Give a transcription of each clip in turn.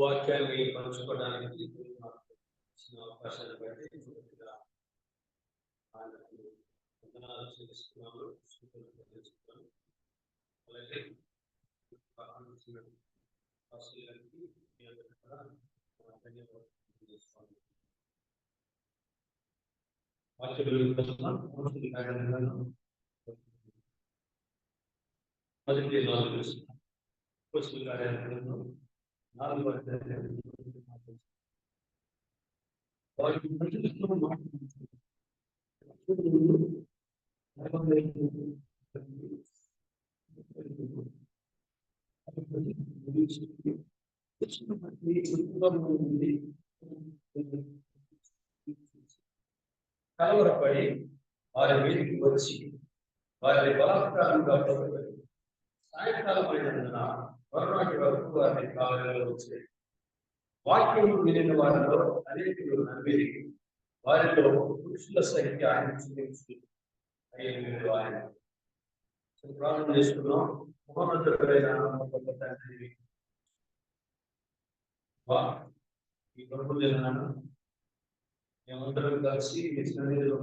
వాక్యాన్ని పంచుకోవడానికి అవకాశాన్ని బట్టి వందనాలు చెల్లిస్తున్నాము. అలాగే మొదటి 4 కార్యాలయంలో 4 కలవరపడి వారి మీదకి వచ్చి వారిని బలాత్కారంగా సాయంకాలం అయినందున మరునాటి వరకు వారిని కావలలో వచ్చాయి. వాక్యం వినిన వారిలో అనేకులు నమ్మిరి. వారిలో పురుషుల సంఖ్య 5,000 ఆయన. ప్రార్థన చేసుకున్నాం. మహోన్నతుడైన తండ్రి, ఈ ప్రభు జనాలను మేమందరం కలిసి మీ సన్నిధిలో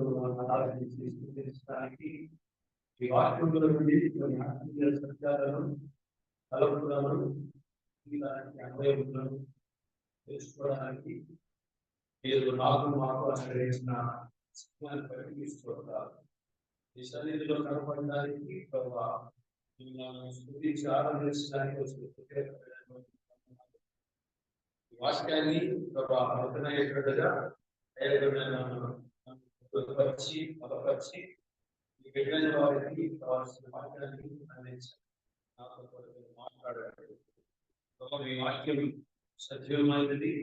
ఆరాధించడానికి ఈ వాక్యంలో నుండి కొన్ని ఆత్మీయ సత్యాలను తలపులను అన్వయములను తెలుసుకోవడానికి మీరు మాకు ఆశ్రయించిన సమయాన్ని బట్టి తీసుకోవాలి. ఈ సన్నిధిలో కనపడడానికి స్తుతించి ఆరాధించడానికి వాక్యాన్ని అర్థమయ్యేటట్టుగా బలపరిచి ఈ బిడ్డలైన వారికి కావాల్సిన వాక్యాన్ని అందించాలి. మాట్లాడాలి. మీ వాక్యం సజీవమైనది,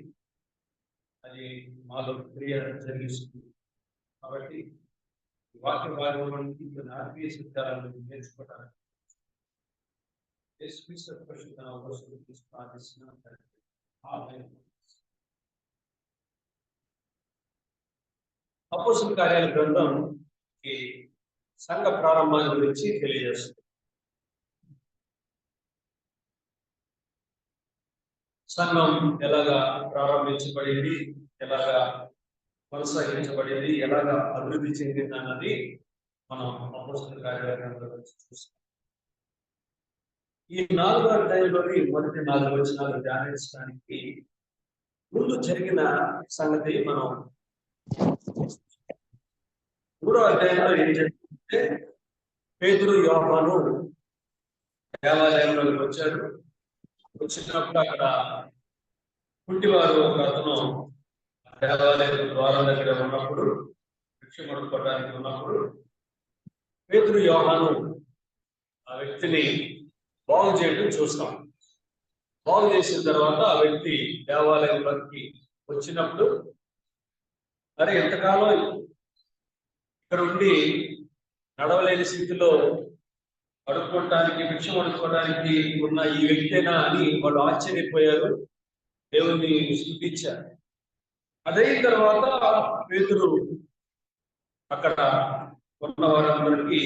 అది మాలో క్రియ జరిగిస్తుంది. కాబట్టి వాక్య భాగం నుండి కొన్ని ఆత్మీయ సత్యాలను నేర్చుకోవడానికి అపోస్తలుల కార్యాల గ్రంథం ఈ సంఘ ప్రారంభాన్ని గురించి తెలియజేస్తుంది. సంఘం ఎలాగా ప్రారంభించబడింది, ఎలాగా కొనసాగించబడింది, ఎలాగా అభివృద్ధి చెందింది అన్నది మనం అపోస్తలుల కార్యాల గ్రంథంలో చూస్తాం. ఈ 4వ అధ్యాయంలోని మొదటి 4 వచనాలు ధ్యానించడానికి ముందు జరిగిన సంగతి మనం 3వ అధ్యాయంలో ఏం జరిగిందంటే, పేతురు యోహాను దేవాలయంలోకి వచ్చారు. వచ్చినప్పుడు అక్కడ కుంటివారు ఒక అతను దేవాలయం ద్వారం దగ్గర ఉన్నప్పుడు, భిక్ష పడుకోవడానికి ఉన్నప్పుడు పేతురు యోహాను ఆ వ్యక్తిని బాగు చేయడం చూస్తాం. బాగు చేసిన తర్వాత ఆ వ్యక్తి దేవాలయంలోకి వచ్చినప్పుడు, మరి ఎంతకాలం ఇక్కడ ఉండి నడవలేని స్థితిలో అడుక్కోవడానికి, భిక్ష పడుకోవడానికి ఉన్న ఈ వ్యక్తేనా అని వాళ్ళు ఆశ్చర్యపోయారు, దేవుని స్తుతించారు. అదైన తర్వాత పేతురు అక్కడ ఉన్న వారందరికీ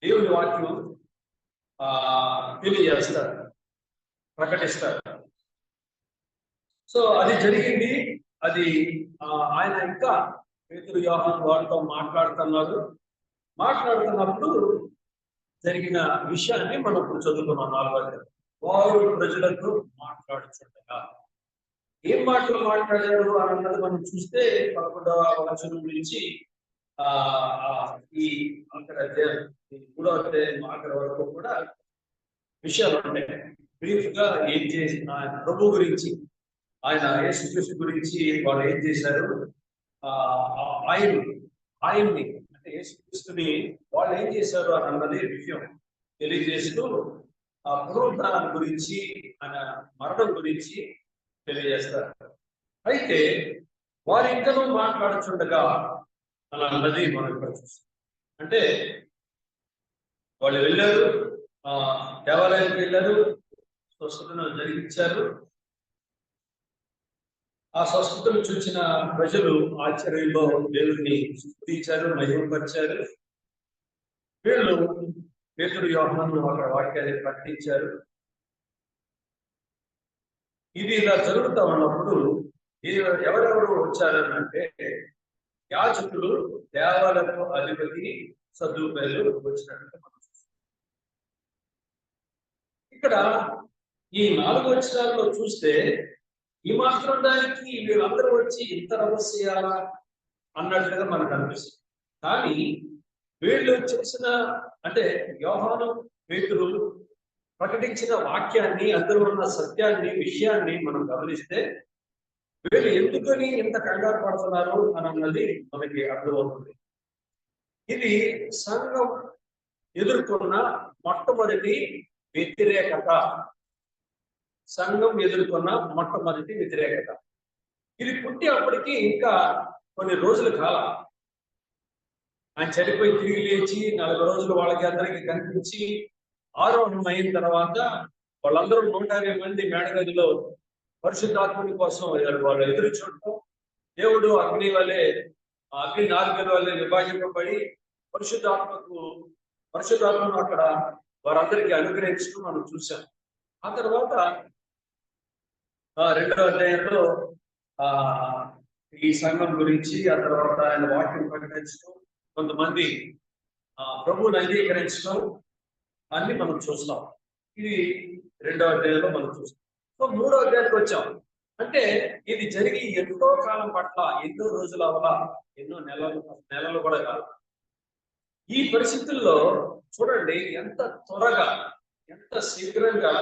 దేవుని వాక్యం తెలియజేస్తారు, ప్రకటిస్తారు. సో అది జరిగింది. అది ఆయన ఇంకా పేతురు యోహాను వారితో మాట్లాడుతున్నప్పుడు జరిగిన విషయాన్ని మనం ఇప్పుడు చదువుకున్నాం. 4వ అధ్యాయం. వారు ప్రజలకు మాట్లాడుతుండగా ఏం మాటలు మాట్లాడారు అన్నది మనం చూస్తే 11వ వచనం నుంచి ఈ అక్కడ 3వ అధ్యాయం ఆఖరి వరకు కూడా విషయాలు ఉంటాయి. బ్రీఫ్ గా ఏం చేసిన ప్రభు గురించి, ఆయన యేసుక్రీస్తు గురించి వాళ్ళు ఏం చేశారు, ఆయన్ని అంటే యేసుక్రీస్తుని వాళ్ళు ఏం చేశారు అన్నది విషయం తెలియజేస్తూ ఆ పునరుద్ధానం గురించి, ఆయన మరణం గురించి తెలియజేస్తారు. అయితే వారి ఇంకనూ మాట్లాడుచుండగా అలా అన్నది మనం ఇక్కడ చూస్తాం. అంటే వాళ్ళు వెళ్ళారు, దేవాలయానికి వెళ్ళారు, స్వస్థతను జరిగించారు. ఆ స్వస్థతను చూసిన ప్రజలు ఆశ్చర్యంలో దేవుడిని స్తుతించారు, మహిమపరిచారు. వీళ్ళు పేతురు యోహాను అక్కడ వాక్యాన్ని ప్రకటించారు. ఇది ఇలా జరుగుతూ ఉన్నప్పుడు ఎవరెవరు వచ్చారని అంటే యాజకులు, దేవాలయపు అధిపతి, సద్దూకయ్యులు వచ్చినట్టు మనం చూస్తాం. ఇక్కడ ఈ 4 వచనాల్లో చూస్తే ఈ మాత్రం దానికి వీళ్ళందరూ వచ్చి ఇంత రహస్యాలా అన్నట్లుగా మనకు అనిపిస్తుంది. కానీ వీళ్ళు చేసిన అంటే యోహాను, పేతురు ప్రకటించిన వాక్యాన్ని, అందులో ఉన్న సత్యాన్ని, విషయాన్ని మనం గమనిస్తే వీళ్ళు ఎందుకని ఇంత కంగారు పడుతున్నారు అని అన్నది మనకి అర్థమవుతుంది. ఇది సంఘం ఎదుర్కొన్న మొట్టమొదటి వ్యతిరేకత. సంఘం ఎదుర్కొన్న మొట్టమొదటి వ్యతిరేకత. ఇది పుట్టి అప్పటికి ఇంకా కొన్ని రోజుల కాలం. ఆయన చనిపోయి తిరిగి లేచి 40 రోజులు వాళ్ళకి అందరికీ కనిపించి ఆరోహణం అయిన తర్వాత వాళ్ళందరూ 120 మంది మేడగదిలో పరిశుద్ధాత్ముని కోసం వాళ్ళు ఎదురు చూడటం, దేవుడు అగ్ని నాలుకల వల్లే విభాగింపబడి పరిశుద్ధాత్మను అక్కడ వారందరికీ అనుగ్రహించడం మనం చూసాం. ఆ తర్వాత 2వ అధ్యాయంలో ఈ సంఘం గురించి, ఆ తర్వాత ఆయన వాక్యం ప్రకటించడం, కొంతమంది ప్రభువుని అంగీకరించడం అన్ని మనం చూస్తాం. ఇది 2వ అధ్యాయంలో మనం చూస్తాం. సో 3వ అధ్యాయానికి వచ్చాం. అంటే ఇది జరిగి ఎంతో కాలం పట్ల, ఎన్నో రోజుల వల్ల, ఎన్నో నెలలు కూడా కాదు. ఈ పరిస్థితుల్లో చూడండి ఎంత త్వరగా, ఎంత శీఘ్రంగా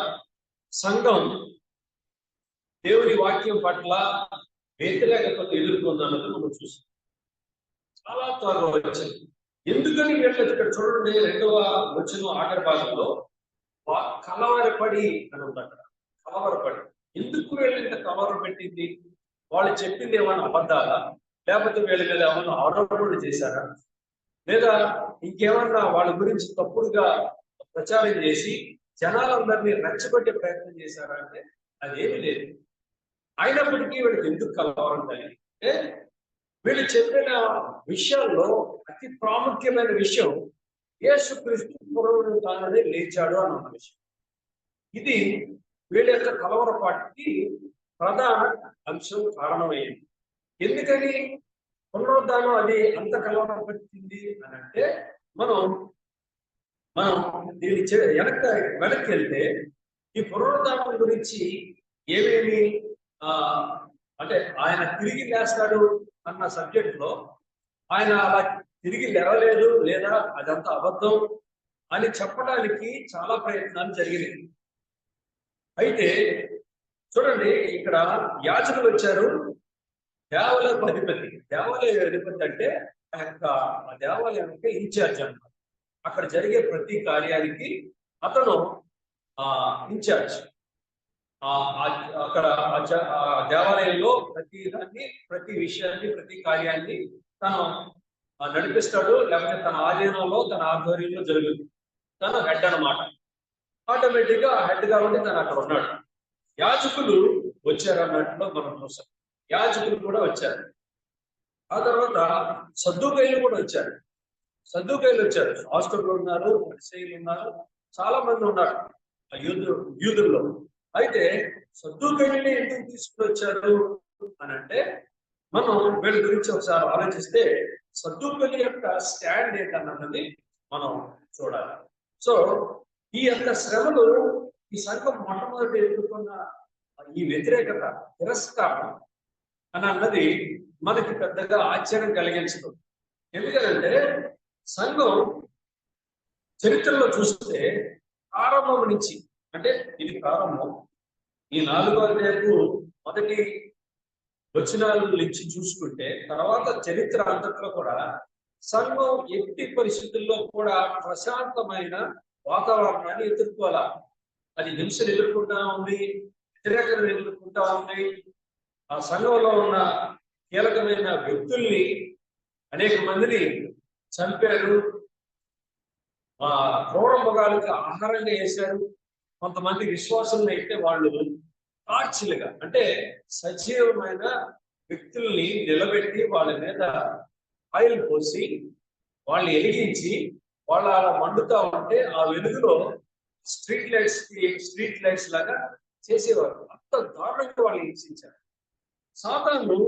సంఘం దేవుని వాక్యం పట్ల వ్యతిరేకతను ఎదుర్కొందన్నది మనం చూస్తాం. చాలా త్వరగా వచ్చింది. ఎందుకని వీళ్ళు ఇక్కడ చూడండి 2వ వచనం ఆఖరి భాగంలో కలవరపడి అని ఉంది అక్కడ. కలవరపడి ఎందుకు వీళ్ళు ఇంత కలవరం పెట్టింది? వాళ్ళు చెప్పింది ఏమైనా అబద్ధాలా, లేకపోతే వీళ్ళ మీద ఏమైనా ఆరోపణలు చేశారా, లేదా ఇంకేమన్నా వాళ్ళ గురించి తప్పుడుగా ప్రచారం చేసి జనాలందరినీ రెచ్చగొట్టే ప్రయత్నం చేశారా అంటే అదేమీ లేదు. అయినప్పటికీ వీళ్ళకి ఎందుకు కలవరం అంటే వీళ్ళు చెప్పిన విషయాల్లో అతి ప్రాముఖ్యమైన విషయం యేసుక్రీస్తు పునరుత్థానమే లేచాడు అన్న విషయం. ఇది వీళ్ళ యొక్క కలవరపాటికి ప్రధాన అంశం, కారణమైంది. ఎందుకని పునరుద్ధానం అది అంత కలవరపడుతుంది అని అంటే మనం దీన్ని వెనక్కి వెళ్తే ఈ పునరుద్ధానం గురించి ఏమేమి అంటే ఆయన తిరిగి లేస్తాడు అన్న సబ్జెక్ట్ లో ఆయన అలా తిరిగి లేవలేదు, లేదా అదంతా అబద్ధం అని చెప్పడానికి చాలా ప్రయత్నాలు జరిగినాయి. అయితే చూడండి ఇక్కడ యాజకులు వచ్చారు, దేవాలయ అధిపతి అంటే ఆ దేవాలయానికి ఇన్ఛార్జ్ అన్నమాట. అక్కడ జరిగే ప్రతి కార్యానికి అతను ఇన్ఛార్జ్. అక్కడ దేవాలయంలో ప్రతి విషయాన్ని, ప్రతి కార్యాన్ని తను నడిపిస్తాడు, లేకపోతే తన ఆధీనంలో, తన ఆధ్వర్యంలో జరుగుతుంది. తను హెడ్ అన్నమాట. ఆటోమేటిక్ గా హెడ్ కాబట్టి తను అక్కడ ఉన్నాడు. యాజకులు వచ్చారు అన్నట్లు మనం చూసాం. యాజకులు కూడా వచ్చారు. ఆ తర్వాత సద్దూకయ్యులు కూడా వచ్చారు. శాస్త్రులు ఉన్నారు, పరిసయ్యులు ఉన్నారు, చాలా మంది ఉన్నారు యూదుల్లో. అయితే సద్దూకయ్యుల్ని ఎందుకు తీసుకుని వచ్చారు అని అంటే మనం వీళ్ళ గురించి ఒకసారి ఆలోచిస్తే సద్దూకయ్యుల యొక్క స్టాండ్ ఏంటన్నది మనం చూడాలి. సో ఈ యొక్క శ్రమలు, ఈ సంఘం మొట్టమొదటి ఎదుర్కొన్న ఈ వ్యతిరేకత, తిరస్కారం అని అన్నది మనకి పెద్దగా ఆశ్చర్యం కలిగించదు. ఎందుకంటే సంఘం చరిత్రలో చూస్తే ప్రారంభం నుంచి, అంటే ఇది ప్రారంభం, ఈ 4వ అధ్యాయపు మొదటి వచనాల నుంచి చూసుకుంటే తర్వాత చరిత్ర అంతట్లో కూడా సంఘం ఎట్టి పరిస్థితుల్లో కూడా ప్రశాంతమైన వాతావరణాన్ని ఎదుర్కోవాలా. అది హింసను ఎదుర్కొంటా ఉంది, వ్యతిరేకతను ఎదుర్కొంటా ఉంది. ఆ సంఘంలో ఉన్న కీలకమైన వ్యక్తుల్ని, అనేక మందిని చంపారు, క్రూర మృగాలకు ఆహారంగా వేశారు. కొంతమంది విశ్వాసులను అయితే వాళ్ళు సాక్షులుగా, అంటే సజీవమైన వ్యక్తుల్ని నిలబెట్టి వాళ్ళ మీద ఆయిల్ పోసి వాళ్ళు వెలిగించి వాళ్ళు అలా మండుతా ఉంటే ఆ వెలుగులో స్ట్రీట్ లైట్స్ లాగా చేసేవారు. అంత దారుణంగా వాళ్ళు హింసించారు. సాతాను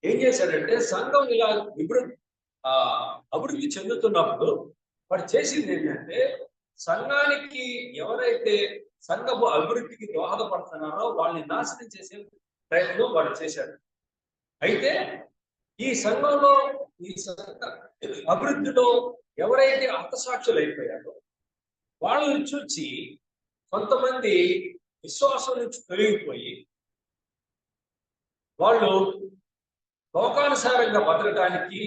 ఏం చేశాడంటే సంఘం ఇలా అభివృద్ధి చెందుతున్నప్పుడు వాడు చేసింది ఏంటంటే సంఘానికి ఎవరైతే సంఘపు అభివృద్ధికి దోహదపడుతున్నారో వాళ్ళని నాశనం చేసే ప్రయత్నం వాడు చేశాడు. అయితే ఈ సంఘంలో ఈ సంఘ అభివృద్ధిలో ఎవరైతే హతసాక్షులు అయిపోయారో వాళ్ళని చూసి కొంతమంది విశ్వాసం నుంచి తొలగిపోయి వాళ్ళు లోకానుసారంగా బతకడానికి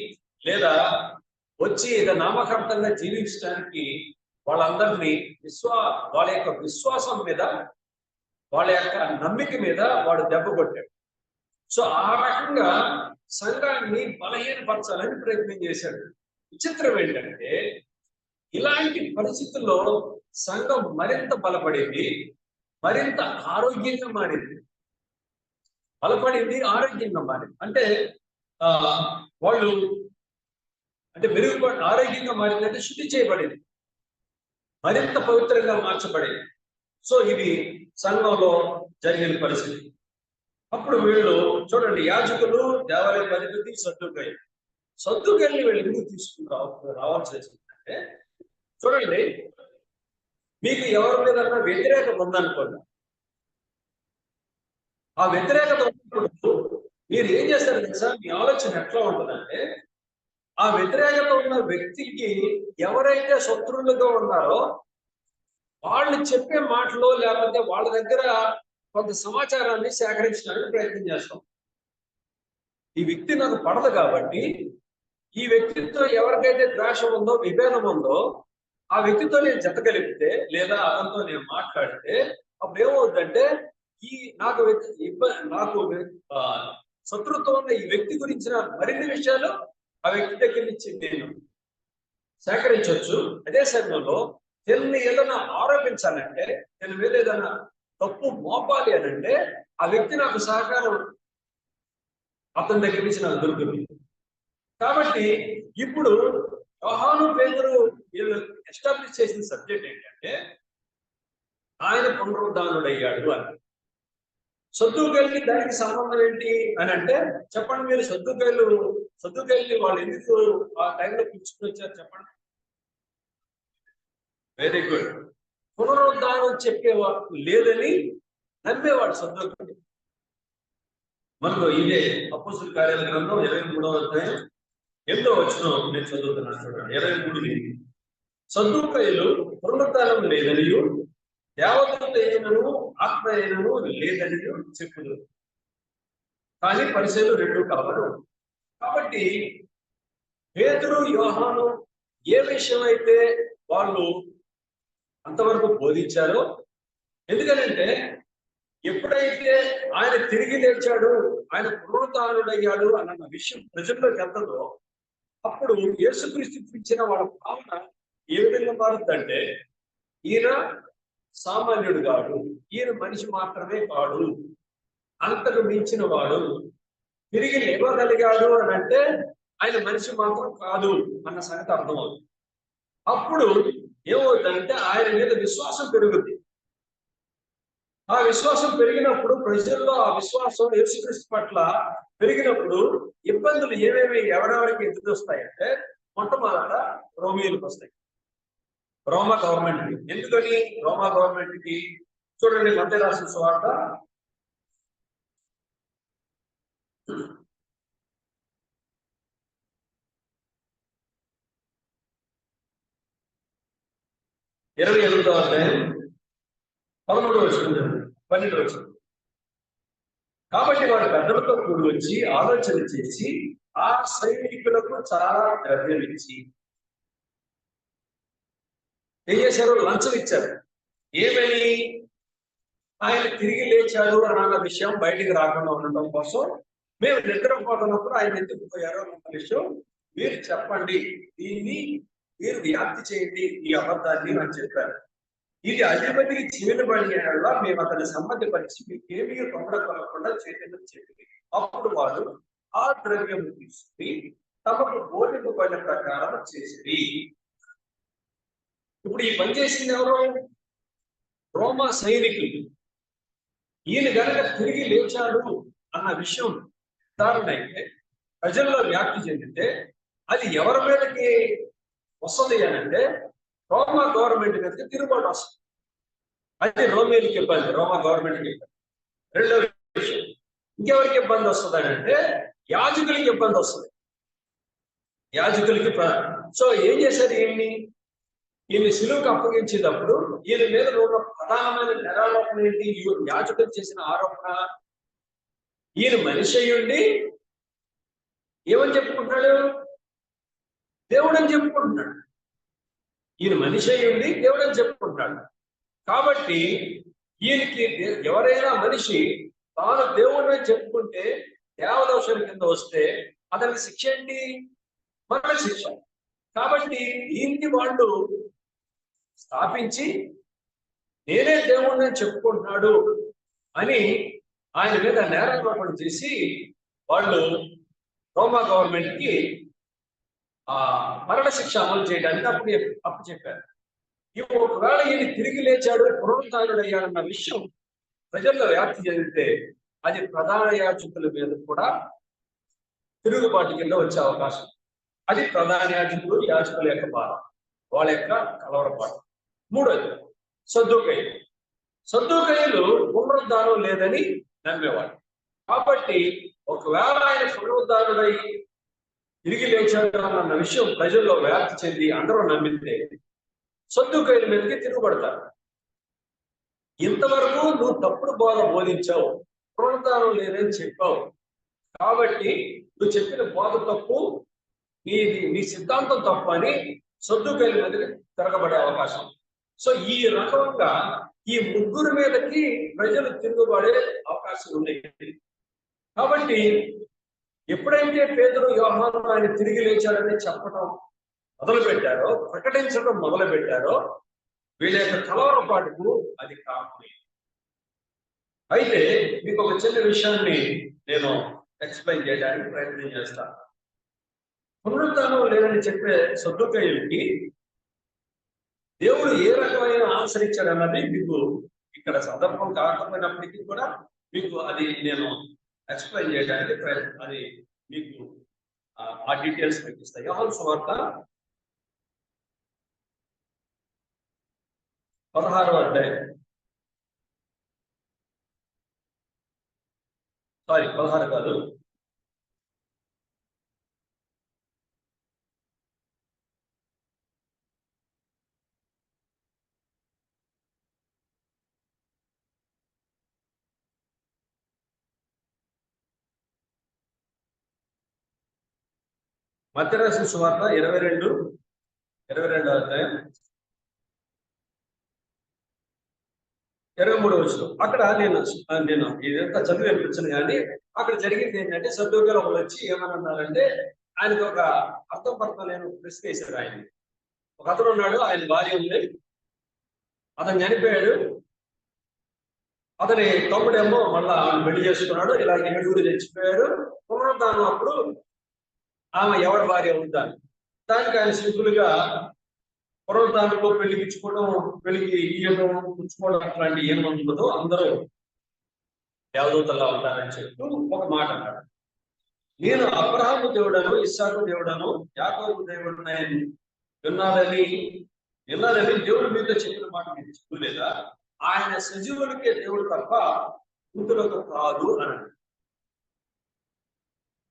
లేదా వచ్చి ఏదో నామకార్థంగా జీవించడానికి వాళ్ళందరినీ వాళ్ళ యొక్క విశ్వాసం మీద వాళ్ళ యొక్క నమ్మిక మీద వాడు దెబ్బ కొట్టాడు. సో ఆ రకంగా సంఘాన్ని బలహీనపరచాలని ప్రయత్నం చేశాడు. విచిత్రం ఏంటంటే ఇలాంటి పరిస్థితుల్లో సంఘం మరింత బలపడింది, మరింత ఆరోగ్యంగా మారింది. బలపడింది, ఆరోగ్యంగా మారింది అంటే వాళ్ళు అంటే మెరుగుపడి ఆరోగ్యంగా మారింది అంటే శుద్ధి చేయబడింది, మరింత పవిత్రంగా మార్చబడింది. సో ఇది సంఘంలో జరిగిన పరిస్థితి. అప్పుడు వీళ్ళు చూడండి, యాజకులు, దేవాలయ అధిపతి, సద్దుకయ్యని వీళ్ళు ఎందుకు రావాల్సి వచ్చిందంటే చూడండి, మీకు ఎవరి మీద వ్యతిరేకత ఉందనుకోండి, ఆ వ్యతిరేకత ఉన్నప్పుడు మీరు ఏం చేస్తారు తెలుసా? మీ ఆలోచన ఎట్లా ఉంటుందంటే ఆ వ్యతిరేకత ఉన్న వ్యక్తికి ఎవరైతే శత్రువులుగా ఉన్నారో వాళ్ళు చెప్పే మాటలు లేకపోతే వాళ్ళ దగ్గర కొంత సమాచారాన్ని సేకరించడానికి ప్రయత్నం చేస్తాం. ఈ వ్యక్తి నాకు పడదు కాబట్టి ఈ వ్యక్తితో ఎవరికైతే ద్వేషం ఉందో, విభేదం ఉందో ఆ వ్యక్తితో నేను జత కలిపితే లేదా అతనితో నేను మాట్లాడితే అప్పుడు ఏమవుతుందంటే నాకు శత్రుత్వం ఉన్న ఈ వ్యక్తి గురించిన మరిన్ని విషయాలు ఆ వ్యక్తి దగ్గర నుంచి నేను సేకరించవచ్చు. అదే సమయంలో తెలియని ఏదైనా ఆరోపించాలంటే, నేను మీద ఏదైనా తప్పు మోపాలి అని అంటే ఆ వ్యక్తి నాకు సహకారం అతని దగ్గర నుంచి నాకు దొరుకుతుంది. కాబట్టి ఇప్పుడు యోహాను, పేతురు వీళ్ళు ఎస్టాబ్లిష్ చేసిన సబ్జెక్ట్ ఏంటంటే ఆయన పునరుద్ధానుడయ్యాడు అని. సద్దుకయ్యకి దానికి సంబంధం ఏంటి అని అంటే చెప్పండి, మీరు సద్దుకయ్యని వాళ్ళు ఎందుకు ఆ టైంలో పిలుచుకుని వచ్చారు చెప్పండి. Very good. పునరుద్ధానం చెప్పేవాడు లేదని నమ్మేవాడు సద్దుకయ్య. మనకు ఇదే అపోస్తలుల కార్యాల గ్రంథం 23వ అధ్యాయం 8వ వచనం నేను చదువుతున్నాను చూడండి. 23 సద్దుకయ్యులు పునరుద్ధానం లేదనియు దేవదూత అయినను ఆత్మ అయినను లేదని చెప్పుదు, కానీ పరిశీలు రెండు కావాలి. కాబట్టి పేతురు, యోహాను ఏ విషయం అయితే వాళ్ళు అంతవరకు బోధించారో, ఎందుకనంటే ఎప్పుడైతే ఆయన తిరిగి లేచాడు, ఆయన పునరుద్ధానుడయ్యాడు అన్న విషయం ప్రజల్లోకి వెళ్తుందో అప్పుడు యేసుక్రీస్తు ఇచ్చిన వాళ్ళ భావన ఏ విధంగా మారుతుందంటే ఈయన సామాన్యుడు కాడు, ఈయన మనిషి మాత్రమే కాడు, అంతకు మించిన వాడు, తిరిగి లేవగలిగాడు అని అంటే ఆయన మనిషి మాత్రం కాదు అన్న సంగతి అర్థమవుతుంది. అప్పుడు ఏమవుతుందంటే ఆయన మీద విశ్వాసం పెరుగుద్ది. ఆ విశ్వాసం పెరిగినప్పుడు ప్రజల్లో ఆ విశ్వాసం యేసుక్రీస్తు పట్ల పెరిగినప్పుడు ఇబ్బందులు ఏమేమి ఎవరెవరికి ఎదురొస్తాయంటే మొట్టమొదట రోమియోలకు వస్తాయి, రోమా గవర్నమెంట్ కి. ఎందుకని రోమా గవర్నమెంట్ కి? చూడండి, మత్తయి రాసిన సువార్త 28వ అధ్యాయం 13వ వచనం 12వ వచనం. కాబట్టి వాడు పెద్దలతో కూడి వచ్చి ఆలోచన చేసి ఆ సైనికులకు చాలా ద్రవ్యం ఇచ్చి ఏం చేశారు? లంచం ఇచ్చారు. ఏమని? ఆయన తిరిగి లేచాడు అన్న విషయం బయటికి రాకుండా ఉండడం కోసం, మేము నిద్రపోతున్నప్పుడు ఆయన ఎందుకు పోయారో అన్న విషయం మీరు చెప్పండి, దీన్ని మీరు వ్యాప్తి చేయండి ఈ అబద్ధాన్ని అని చెప్పారు. ఇది అధిపతికి చివినబడి అనగా మేము అతని సంబంధపరిచి మీకేమీ తొందరపడకుండా చేతులను చెప్పి అప్పుడు వారు ఆ ద్రవ్యం తీసుకుని తమకు బోధింపబడిన ప్రకారం చేసి. ఇప్పుడు ఈ పని చేసింది ఎవరు? రోమా సైనికులు. ఈయన గనక తిరిగి లేచాడు అన్న విషయం నిర్ధారణ అయితే ప్రజల్లో వ్యాప్తి చెందితే అది ఎవరి మీదకి వస్తుంది అని అంటే రోమా గవర్నమెంట్ మీదకి తిరుగుబాటు వస్తుంది. అది రోమేలకి ఇబ్బంది, రోమా గవర్నమెంట్కి ఇబ్బంది. రెండో విషయం, ఇంకెవరికి ఇబ్బంది వస్తుంది అని అంటే యాజకులకి ఇబ్బంది వస్తుంది. యాజకులకి సో ఏం చేశారు ఈయన్ని సిలువుకు అప్పగించేటప్పుడు ఈయన మీద ఉన్న ప్రధానమైన నేరారోపణ ఏంటి? యాజకులు చేసిన ఆరోపణ ఈయన మనిషి అయ్యుండి ఏమని చెప్పుకుంటున్నాడు? దేవుడు అని చెప్పుకుంటున్నాడు. ఈయన మనిషి అయ్యుండి దేవుడు అని చెప్పుకుంటున్నాడు. కాబట్టి ఈయనకి ఎవరైనా మనిషి తాను దేవుడు అని చెప్పుకుంటే దేవదోషుల కింద వస్తే అతనికి శిక్ష ఏంటి? మరణ శిక్ష. కాబట్టి దీన్ని వాళ్ళు స్థాపించి నేనే దేవుణ్ణి చెప్పుకుంటున్నాడు అని ఆయన మీద నేరారోపణ చేసి వాళ్ళు రోమా గవర్నమెంట్ కి మరణ శిక్ష అమలు చేయడానికి అప్పు చెప్పారు. ఒకవేళ ఈయన తిరిగి లేచాడు, పునరుద్ధానుడు అయ్యాడన్న విషయం ప్రజల్లో వ్యాప్తి చెందితే అది ప్రధాన యాజకుల మీద కూడా తిరుగుబాటు కింద వచ్చే అవకాశం. అది ప్రధాన యాజకుల యొక్క బాధ, వాళ్ళ యొక్క కలవరపాటు. మూడోది సద్దూకయ్యులు పునరుద్ధానం లేదని నమ్మేవాడు. కాబట్టి ఒకవేళ ఆయన పునరుద్ధానుడై తిరిగి లేచాడు అన్న విషయం ప్రజల్లో వ్యాప్తి చెంది అందరూ నమ్మితే సద్దూకయ్యుల మీదకి తిరుగుబడతారు. ఇంతవరకు నువ్వు తప్పుడు బోధ బోధించావు, పునరుద్ధానం లేదని చెప్పావు, కాబట్టి నువ్వు చెప్పిన బోధ తప్పు, నీ సిద్ధాంతం తప్పు అని సద్దూకయ్యుల మీదకి తిరగబడే అవకాశం. సో ఈ రకంగా ఈ ముగ్గురు మీదకి ప్రజలు తిరుగుబడే అవకాశం ఉంది. కాబట్టి ఎప్పుడైతే పేతురు యోహాను ఆయన తిరిగి లేచాడని చెప్పడం మొదలుపెట్టారో, ప్రకటించడం మొదలుపెట్టారో, వీళ్ళ యొక్క కలవరపాటుకు అది కారణమైంది. అయితే మీకు ఒక చిన్న విషయాన్ని నేను ఎక్స్ప్లెయిన్ చేయడానికి ప్రయత్నం చేస్తాను. పునరుద్ధానం లేదని చెప్పే సద్దూకయ్యులకి దేవుడు ఏ రకమైన ఆన్సర్ ఇచ్చాడన్నది మీకు ఇక్కడ సందర్భం కాకపోయినప్పటికీ కూడా మీకు అది నేను ఎక్స్ప్లెయిన్ చేయడానికి అది మీకు ఆ డీటెయిల్స్ పెట్టిస్తాయి. యోహాను సువార్త 16వ అధ్యాయం, 16 కాదు, మత్తయి రాసిన సువార్త 22వ అధ్యాయం 23వ వచనం. అక్కడ నేను ఇదంతా చదివి అనిపించను కానీ అక్కడ జరిగింది ఏంటంటే సద్దూకయ్యులు ఒకరు వచ్చి ఏమన్నారంటే ఆయనకు ఒక అర్థం లేని ప్రశ్న వేశారు. ఆయన ఒక అతను ఉన్నాడు, ఆయన భార్య ఉంది, అతను చనిపోయాడు, అతని తమ్ముడేమో మళ్ళా ఆమెను పెళ్లి చేసుకున్నాడు, ఇలా 7 చచ్చిపోయాడు. పునరుద్ధానం అప్పుడు ఆమె ఎవరి భార్య అవుతాను, దానికి ఆయన సింపుల్గా పునరుద్ధానంలో పెళ్లికిచ్చుకోవడం, పెళ్లికి ఇయ్యడం, పుచ్చుకోవడం అట్లాంటి ఏం ఉండదు, అందరూ దేవదూతల్లా ఉంటారని చెప్తూ ఒక మాట అన్నాడు. నేను అబ్రహాము దేవుడను, ఇస్సాకు దేవుడను, యాకోబు దేవుడునని విన్నారని దేవుడు మీతో చెప్పిన మాట మీరు చెప్పలేదా? ఆయన సజీవులకే దేవుడు తప్ప మృతులకు కాదు అని.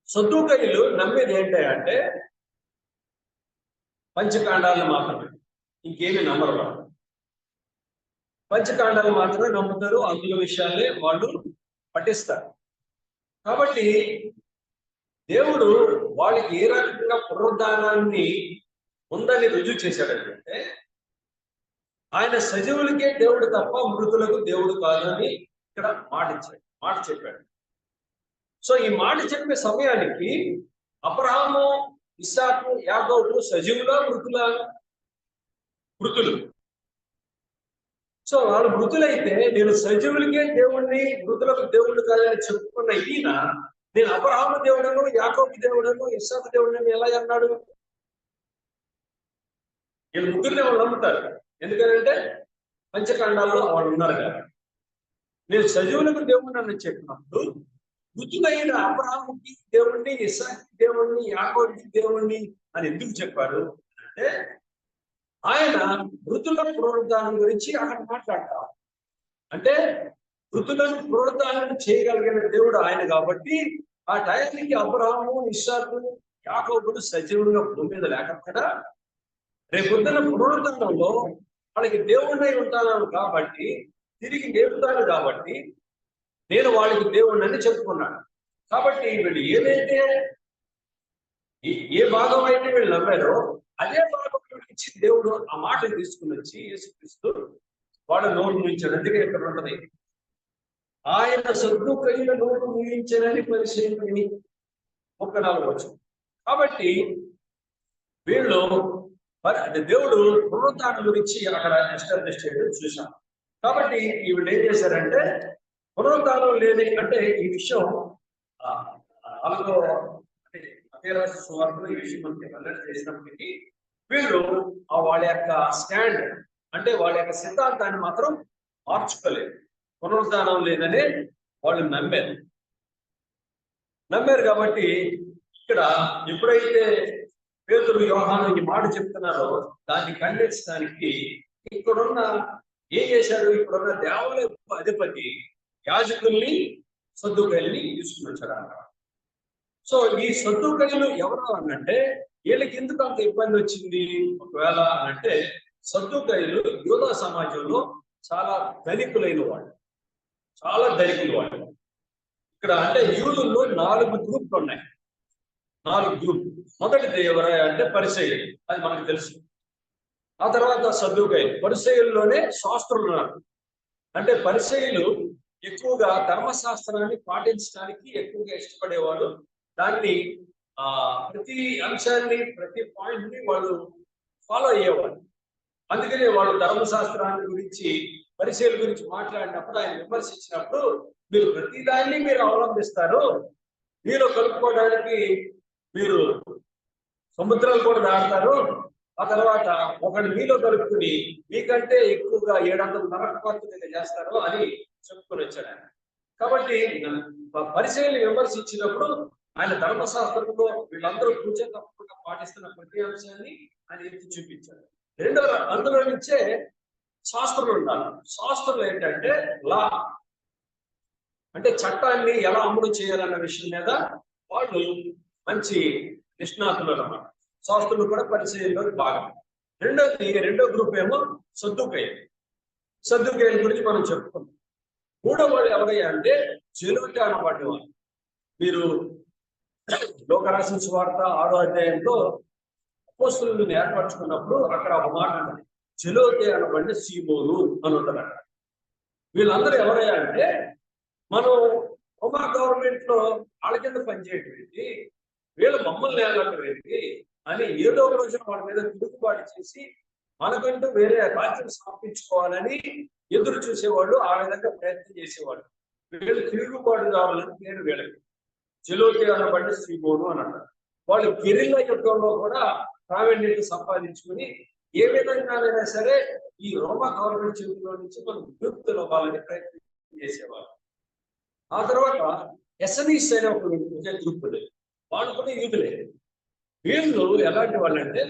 సద్దూకయ్యులు నమ్మేది ఏంటంటే పంచకాండాలను మాత్రమే, ఇంకేమీ నమ్మరు. వాళ్ళు పంచకాండాలు మాత్రమే నమ్ముతారు, అందులో విషయాలే వాళ్ళు పఠిస్తారు. కాబట్టి దేవుడు వాళ్ళకి ఏ రకంగా పునరుద్ధానాన్ని ఉందని రుజువు చేశాడంటే ఆయన సజీవులకే దేవుడు తప్ప మృతులకు దేవుడు కాదని ఇక్కడ మాట చెప్పాడు. సో ఈ మాట చెప్పే సమయానికి అబ్రహాము, ఇస్సాకు, యాకోబు సజీవులా మృతులు. సో వాళ్ళు మృతులైతే నేను సజీవులకే దేవుణ్ణి, మృతులకు దేవుడు కాదని చెప్పుకున్న ఈయన నేను అబ్రహాము దేవుడను, యాకోబు దేవుడను, ఇస్సాకు దేవుడను ఎలా అన్నాడు? వీళ్ళు ముగ్గురిని వాళ్ళు నమ్ముతారు, ఎందుకంటే పంచకాండాల్లో వాళ్ళు ఉన్నారు కదా. నేను సజీవులకు దేవుణ్ణి అని చెప్పినప్పుడు మృతులైన అబ్రాహాముకి దేవుణ్ణి, ఇస్సాకుకి దేవుణ్ణి, యాకోబుకి దేవుణ్ణి అని ఎందుకు చెప్పారు అంటే ఆయన మృతుల పునరుద్ధానం గురించి అక్కడ మాట్లాడతాం. అంటే మృతులను పునరుద్ధానం చేయగలిగిన దేవుడు ఆయన కాబట్టి ఆ టయానికి అబ్రాహాము, ఇస్సాకు, యాకోబులు సజీవులుగా భూమి మీద లేకపోయినా రేపొద్దున పునరుద్ధానంలో వాళ్ళకి దేవుణ్ణి ఉంటాను కాబట్టి తిరిగి లేపుతాను కాబట్టి నేను వాళ్ళకి దేవుణ్ణి అని చెప్పుకున్నాను. కాబట్టి వీళ్ళు ఏదైతే ఏ భాగం అయితే వీళ్ళు నమ్మారో అదే భాగం ఇచ్చి దేవుడు ఆ మాటలు తీసుకుని వచ్చి యేసుక్రీస్తు వాడు నోరు ముయించాడు. అందుకే ఇక్కడ ఉన్నది ఆయన సద్దుకైన నోరు ముయించానని పరిశీలించి 34 వచ్చు. కాబట్టి వీళ్ళు దేవుడు పునరుద్ధానం గురించి అక్కడ ఎస్టాబ్లిష్ చేయడం చూశాం. కాబట్టి వీళ్ళు ఏం చేశారంటే పునరుద్ధానం లేని అంటే ఈ విషయం అలాగో అంటే సువార్తలో ఈ విషయం మనకి వెల్లడి చేసినప్పటికీ వీళ్ళు వాళ్ళ యొక్క స్టాండ్ అంటే వాళ్ళ యొక్క సిద్ధాంతాన్ని మాత్రం మార్చుకోలేదు. పునరుద్ధానం లేదని వాళ్ళు నమ్మారు కాబట్టి ఇక్కడ ఎప్పుడైతే పేతురు, యోహాను ఈ మాట చెప్తున్నారో దాన్ని ఖండించడానికి ఇక్కడున్న ఏం చేశాడు, ఇక్కడున్న దేవాలయ అధిపతి యాజకుల్ని, సద్దుకైల్ని తీసుకుని వచ్చాడు అన్నమాట. సో ఈ సద్దుకైలు ఎవరు అనంటే వీళ్ళకి ఎందుకు అంత ఇబ్బంది వచ్చింది ఒకవేళ అంటే సద్దుకైలు యూదా సమాజంలో చాలా ధనికులైన వాళ్ళు, చాలా ధనికులు వాళ్ళు. ఇక్కడ అంటే యూదుల్లో 4 గ్రూపులు ఉన్నాయి. 4 గ్రూపులు. మొదటిది ఎవరై అంటే పరిసయ్యులు, అది మనకు తెలుసు. ఆ తర్వాత సద్దుకైలు. పరిసయ్యుల్లోనే శాస్త్రులు ఉన్నారు. అంటే పరిసయ్యులు ఎక్కువగా ధర్మశాస్త్రాన్ని పాటించడానికి ఎక్కువగా ఇష్టపడేవాడు. దాన్ని ప్రతి అంశాన్ని, ప్రతి పాయింట్ ని వాళ్ళు ఫాలో అయ్యేవాడు. అందుకనే వాళ్ళు ధర్మశాస్త్రాన్ని గురించి, పరిశీలన గురించి మాట్లాడినప్పుడు, ఆయన విమర్శించినప్పుడు మీరు ప్రతిదాన్ని మీరు అవలంబిస్తారు, మీలో కలుపుకోవడానికి మీరు సముద్రాలు కూడా దాటుతారు, ఆ తర్వాత ఒకటి మీలో కలుపుకుని మీకంటే ఎక్కువగా 700 నరకపాత్రులుగా చేస్తారు అని చెప్పుకొని వచ్చాడు ఆయన. కాబట్టి పరిశీలన విమర్శించినప్పుడు ఆయన ధర్మశాస్త్రంలో వీళ్ళందరూ కూర్చొని తప్పకుండా పాటిస్తున్న ప్రతి అంశాన్ని ఆయన ఎత్తి చూపించారు. అందులో నుంచే శాస్త్రులు ఉండాలి. శాస్త్రులు ఏంటంటే లా అంటే చట్టాన్ని ఎలా అమలు చేయాలన్న విషయం మీద వాళ్ళు మంచి నిష్ణాతులు అన్నమాట. శాస్త్రులు కూడా పరిచయంలో భాగం. రెండో గ్రూప్ ఏమో సద్దుకైల గురించి మనం చెప్పుకున్నాం. మూడో వాడు ఎవరయ్యా అంటే చెలువటి అనబడ్డ వాళ్ళు. మీరు లోకరాసిన సువార్త 6వ అధ్యాయంలో అపోస్తలులను ఏర్పరచుకున్నప్పుడు అక్కడ ఒక మాట అన్నది, చెలోతే అనబడిన సీమోను అని ఉంటారు. వీళ్ళందరూ ఎవరయ్యా అంటే మనం రోమా గవర్నమెంట్ లో వాళ్ళ కింద పనిచేయటం ఏంటి, వీళ్ళు మమ్మల్ని ఏలటం ఏంటి అని ఏదో ఒక రోజున వాళ్ళ మీద తిరుగుబాటు చేసి మనకంటూ వేరే రాజ్యం స్థాపించుకోవాలని ఎదురు చూసేవాళ్ళు, ఆ విధంగా ప్రయత్నం చేసేవాళ్ళు. వీళ్ళు తిరుగుబాటుదారులని పేరు వీళ్ళకి. చెలోతే అనబడిన సీమోను అని అంటారు. వాళ్ళు గెరిల్లా యుద్ధంలో కూడా ప్రావీణ్యత సంపాదించుకుని ఏ విధంగానైనా సరే ఈ రోమా గవర్నమెంట్ చేతిలో నుంచి మనం విముక్తులు అవ్వాలని ప్రయత్నం చేసేవాళ్ళు. ఆ తర్వాత ఎస్ఎన్ఈస్ అనే ఒక గ్రూప్ వాళ్ళు కూడా యూదులే. వీళ్ళు ఎలాంటి వాళ్ళు అంటే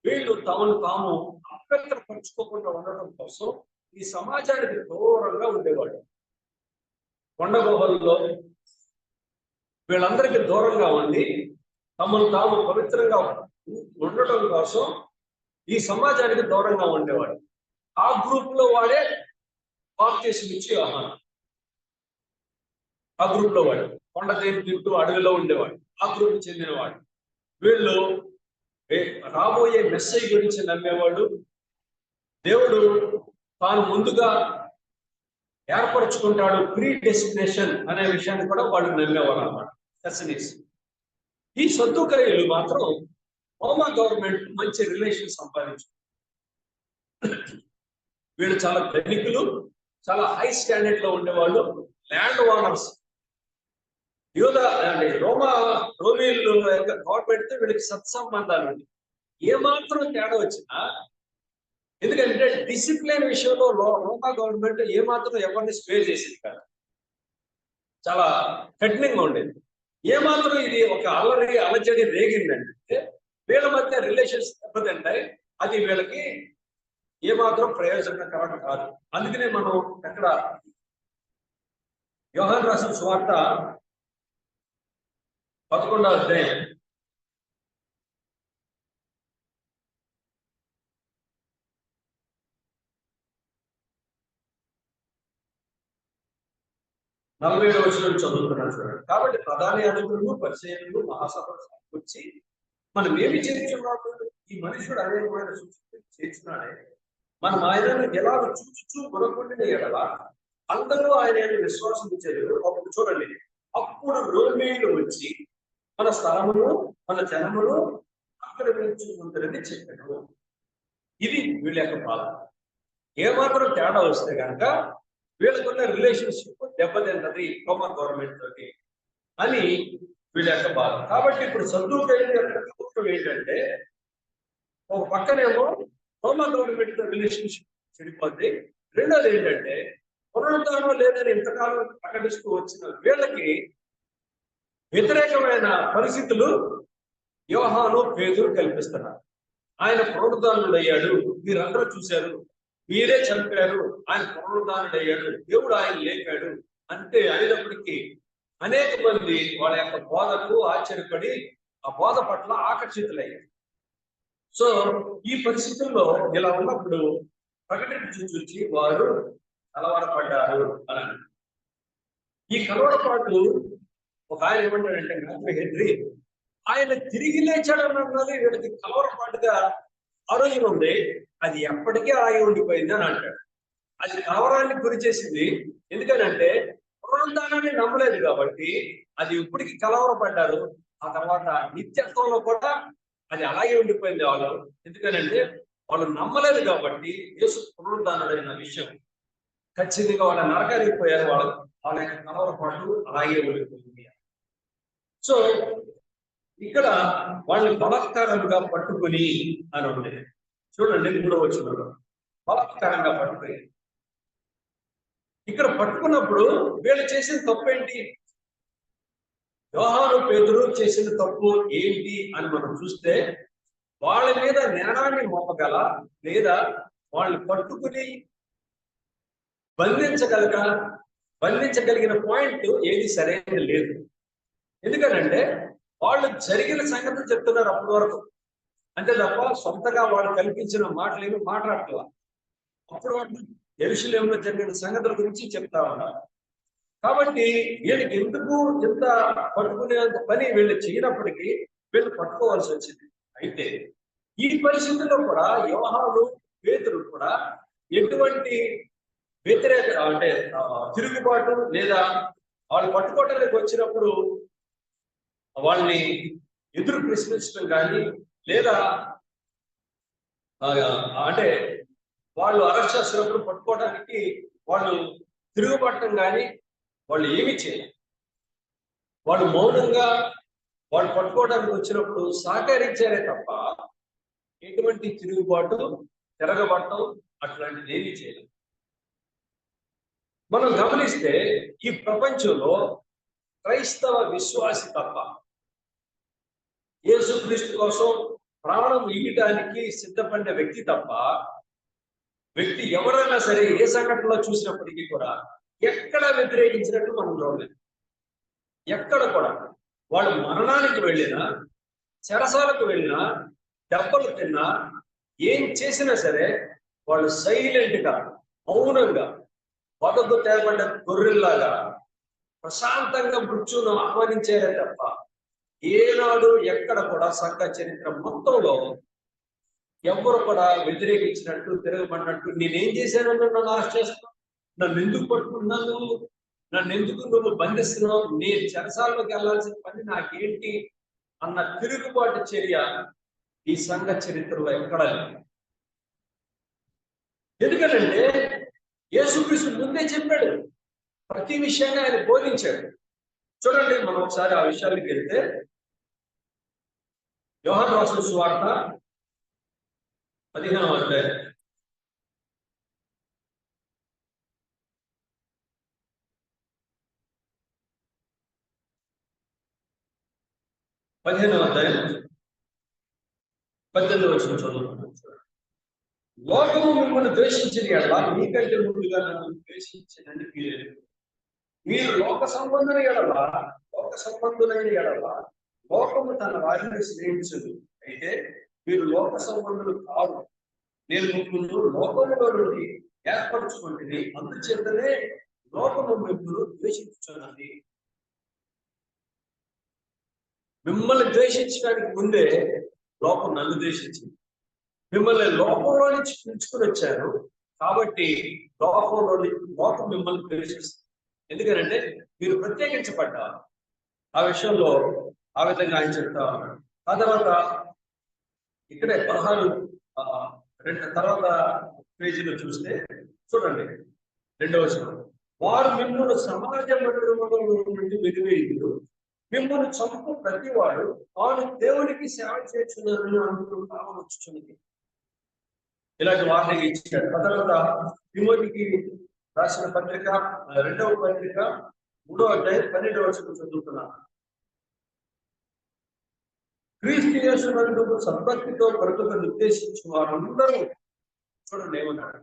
వీళ్ళు తమను తాము అభ్యంతరపరుచుకోకుండా ఉండడం కోసం ఈ సమాజానికి దూరంగా ఉండేవాళ్ళు. కొండ గుహల్లో వీళ్ళందరికీ దూరంగా ఉండి తమను తాము పవిత్రంగా ఉండటం కోసం ఈ సమాజానికి దూరంగా ఉండేవాడు. ఆ గ్రూప్ లో వాడే బాప్తిసం ఇచ్చి యోహాను. ఆ గ్రూప్ లో వాడు కొండ తింటూ అడవిలో ఉండేవాడు. ఆ గ్రూప్ చెందినవాడు. వీళ్ళు రాబోయే మెస్సయ్య గురించి నమ్మేవాడు. దేవుడు తాను ముందుగా ఏర్పరచుకుంటాడు ప్రీ డెస్టినేషన్ అనే విషయాన్ని కూడా వాళ్ళు నమ్మేవాడు అన్నమాట. ఈ సద్దుకైలు మాత్రం రోమా గవర్నమెంట్ మంచి రిలేషన్ సంపాదించు. వీళ్ళు చాలా ధనికులు, చాలా హై స్టాండర్డ్ లో ఉండేవాళ్ళు, ల్యాండ్ ఓనర్స్. రోమీలు యొక్క గవర్నమెంట్ తో వీళ్ళకి సత్సంబంధాలు ఉంది. ఏమాత్రం తేడా వచ్చినా ఎందుకంటే డిసిప్లిన్ విషయంలో రోమా గవర్నమెంట్ ఏమాత్రం ఎవరిని స్పేర్ చేసింది కాదు, చాలా కఠినంగా ఉండేది. ఏమాత్రం ఇది ఒక అలజడి రేగిందంటే వీళ్ళ మధ్య రిలేషన్స్ దెబ్బతింటాయి, అది వీళ్ళకి ఏమాత్రం ప్రయోజనకరం కాదు. అందుకనే మనం అక్కడ యోహాను రాసిన సువార్త 11వ అధ్యాయం 47వ వచనం చదువుతున్నాను చూడండి. కాబట్టి ప్రధాన యాజకులు, పరిసయ్యులు, మహాసభలు వచ్చి మనం ఏమి చేస్తున్నాము, ఈ మనుషుడు అనేకమైన సూచనలు చేస్తున్నాడే, మనం ఆయనను ఎలా చూచుచూ కొనకుండిన ఎడల అందరూ ఆయన విశ్వాసం ఇచ్చారు. అప్పుడు చూడండి, అప్పుడు రోమీయులు వచ్చి మన స్థలమును మన జనమును ఆక్రమించుకుంటారని చెప్పాడు. ఇది వీళ్ళ యొక్క బాధ. ఏమాత్రం తేడా వస్తే కనుక వీళ్ళకున్న రిలేషన్షిప్ దెబ్బతింటది రోమన్ గవర్నమెంట్ తోటి అని వీళ్ళ యొక్క బాధ. కాబట్టి ఇప్పుడు సద్దుకైన ఏంటంటే ఒక పక్కనేమో రోమన్ గవర్నమెంట్ తో రిలేషన్షిప్ చెడిపోద్ది, రెండోది ఏంటంటే పునరుద్ధరణ లేదని ఇంతకాలం ప్రకటిస్తూ వచ్చిన వీళ్ళకి వ్యతిరేకమైన పరిస్థితులు యోహాను, పేతురు కల్పిస్తున్నారు. ఆయన పునరుద్ధరణుడయ్యాడు, మీరందరూ చూశారు, మీరే చంపారు, ఆయన పునరుద్ధరణుడయ్యాడు, దేవుడు ఆయన లేపాడు అంటే అయినప్పటికీ అనేక మంది వాళ్ళ యొక్క బోధకు ఆశ్చర్యపడి ఆ బోధ పట్ల ఆకర్షితులయ్యారు. సో ఈ పరిస్థితుల్లో ఇలా ఉన్నప్పుడు ప్రకటించి చూసి వారు కలవరపడ్డారు అని. ఈ కలవరపాటు ఒక ఆయన ఏమంటాడంటే హెన్రీ, ఆయన తిరిగి లేచాడన్నది వీళ్ళకి కలవరపాటుగా ఆ రోజున ఉంది, అది ఎప్పటికీ ఆగి ఉండిపోయింది అని అంటాడు. అది కలవరాన్ని గురి చేసింది. ఎందుకనంటే పునరుద్ధానాన్ని నమ్మలేదు కాబట్టి అది ఇప్పటికి కలవరపడ్డారు. ఆ తర్వాత నిత్యత్వంలో కూడా అది అలాగే ఉండిపోయింది వాళ్ళు. ఎందుకనంటే వాళ్ళు నమ్మలేదు కాబట్టి యేసు పునరుద్ధానుడైన విషయం ఖచ్చితంగా వాళ్ళ నరకానికి పోయారు. వాళ్ళ యొక్క కలవరపాటు అలాగే ఉండిపోయింది. సో ఇక్కడ వాళ్ళని బలాత్కారంగా పట్టుకుని అని ఉండేది. చూడండి, 3వ వచనంలో బలాత్కారంగా పట్టుకుని. ఇక్కడ పట్టుకున్నప్పుడు వీళ్ళు చేసిన తప్పు ఏంటి, యోహాను, పేతురు చేసిన తప్పు ఏంటి అని మనం చూస్తే వాళ్ళ మీద నేరాన్ని మోపగల లేదా వాళ్ళని పట్టుకుని బంధించగలిగిన పాయింట్ ఏది సరైన లేదు. ఎందుకనంటే వాళ్ళు జరిగిన సంగతి చెప్తున్నారు అప్పటి వరకు, అంతే తప్ప సొంతగా వాళ్ళు కల్పించిన మాటలు ఏమి మాట్లాడట్లా. అప్పుడు వాళ్ళు యెరూషలేములో జరిగిన సంగతుల గురించి చెప్తా ఉన్నారు. కాబట్టి వీళ్ళకి ఎందుకు ఇంత పట్టుకునేంత పని వీళ్ళు చేయనప్పటికీ వీళ్ళు పట్టుకోవాల్సి వచ్చింది. అయితే ఈ పరిస్థితుల్లో కూడా యోహాను, పేతురు కూడా ఎటువంటి వ్యతిరేక అంటే తిరుగుబాటు లేదా వాళ్ళు పట్టుకోవడానికి వచ్చినప్పుడు వాళ్ళని ఎదురు ప్రశ్నించడం కానీ లేదా అంటే వాళ్ళు అరెస్ట్ చేసినప్పుడు పట్టుకోవడానికి వాళ్ళు తిరుగుబట్టడం కానీ వాళ్ళు ఏమి చేయాలి. వాళ్ళు మౌనంగా వాళ్ళు పట్టుకోవడానికి వచ్చినప్పుడు సహకరించారే తప్ప ఎటువంటి తిరుగుబాటు, తిరగబట్టం అట్లాంటిది ఏమీ చేయలేదు. మనం గమనిస్తే ఈ ప్రపంచంలో క్రైస్తవ విశ్వాసి తప్ప, యేసుక్రీస్తు కోసం ప్రాణం ఇయ్యడానికి సిద్ధపడిన వ్యక్తి తప్ప, వ్యక్తి ఎవరైనా సరే ఏ సంఘటనలో చూసినప్పటికీ కూడా ఎక్కడ వ్యతిరేకించినట్టు మనం చూడలేదు. ఎక్కడ కూడా వాళ్ళు మరణానికి వెళ్ళినా, చెరసాలకు వెళ్ళినా, దెబ్బలు తిన్నా, ఏం చేసినా సరే వాళ్ళు సైలెంట్ గా మౌనంగా వదకు తేబడ్డ గొర్రెల్లాగా ప్రశాంతంగా మృత్యును ఆహ్వానించారే తప్ప ఏనాడు ఎక్కడ కూడా సంఘ చరిత్ర మొత్తంలో ఎవరు కూడా వ్యతిరేకించినట్టు, తిరగబడినట్టు, నేనేం చేశానని నన్ను ఆశ చేస్తున్నావు, నన్ను ఎందుకు పట్టుకున్నాను, నన్ను ఎందుకు నువ్వు బంధిస్తున్నావు, నేను చెరసాల్లోకి వెళ్లాల్సిన పని నాకేంటి అన్న తిరుగుబాటు చర్య ఈ సంఘ చరిత్రలో ఎక్కడా లేదు. ఎందుకంటే యేసుక్రీస్తు ముందే చెప్పాడు, ప్రతి విషయాన్ని ఆయన బోధించాడు. చూడండి, మనం ఒకసారి ఆ విషయానికి వెళ్తే యోహాను రాసిన సువార్త 15వ అధ్యాయం 15వ అధ్యాయం 18వ వచనం చదువుతున్నాను. లోకము మిమ్మల్ని ద్వేషించిన ఎడల మీకంటే ముందుగా నన్ను ద్వేషించినని మీరు లోక సంబంధులైన ఎడల లోకము తన వారిని స్నేహించదు. అయితే మీరు లోక సంబంధులు కాదు, నేను మిమ్మల్ని లోకములో నుండి ఏర్పరచుకుంటుంది, అందుచేతనే లోకము మిమ్మల్ని ద్వేషించున్నది. మిమ్మల్ని ద్వేషించడానికి ముందే లోకం నన్ను ద్వేషించింది. మిమ్మల్ని లోకంలో నుంచి పిలుచుకుని వచ్చారు కాబట్టి లోకం మిమ్మల్ని ద్వేషిస్తుంది. ఎందుకంటే మీరు ప్రత్యేకించబడ్డారు. ఆ విషయంలో ఆ విధంగా ఆయన చెప్తా ఉన్నాడు. ఆ తర్వాత ఇక్కడే 16 తర్వాత పేజీలో చూస్తే చూడండి, 2వ వచనం. వారు మిమ్మల్ని సమాజ మందిరములో నుండి వెలివేయుదురు, మిమ్మల్ని చంపు ప్రతివాడు వారు దేవునికి సేవ చేస్తున్నారని అనుకుంటూ వచ్చుచున్నది. ఇలాంటి వార్నింగ్ ఇచ్చాడు. ఆ తర్వాత తిమోతికి రాసిన పత్రిక 2వ పత్రిక 3వ అధ్యాయం 12వ వచనం చదువుతున్నాను. క్రీస్తు యేసునందు సద్భక్తితో బ్రతుకు నిర్దేశించిన వారందరూ, చూడండి ఏమన్నాడు,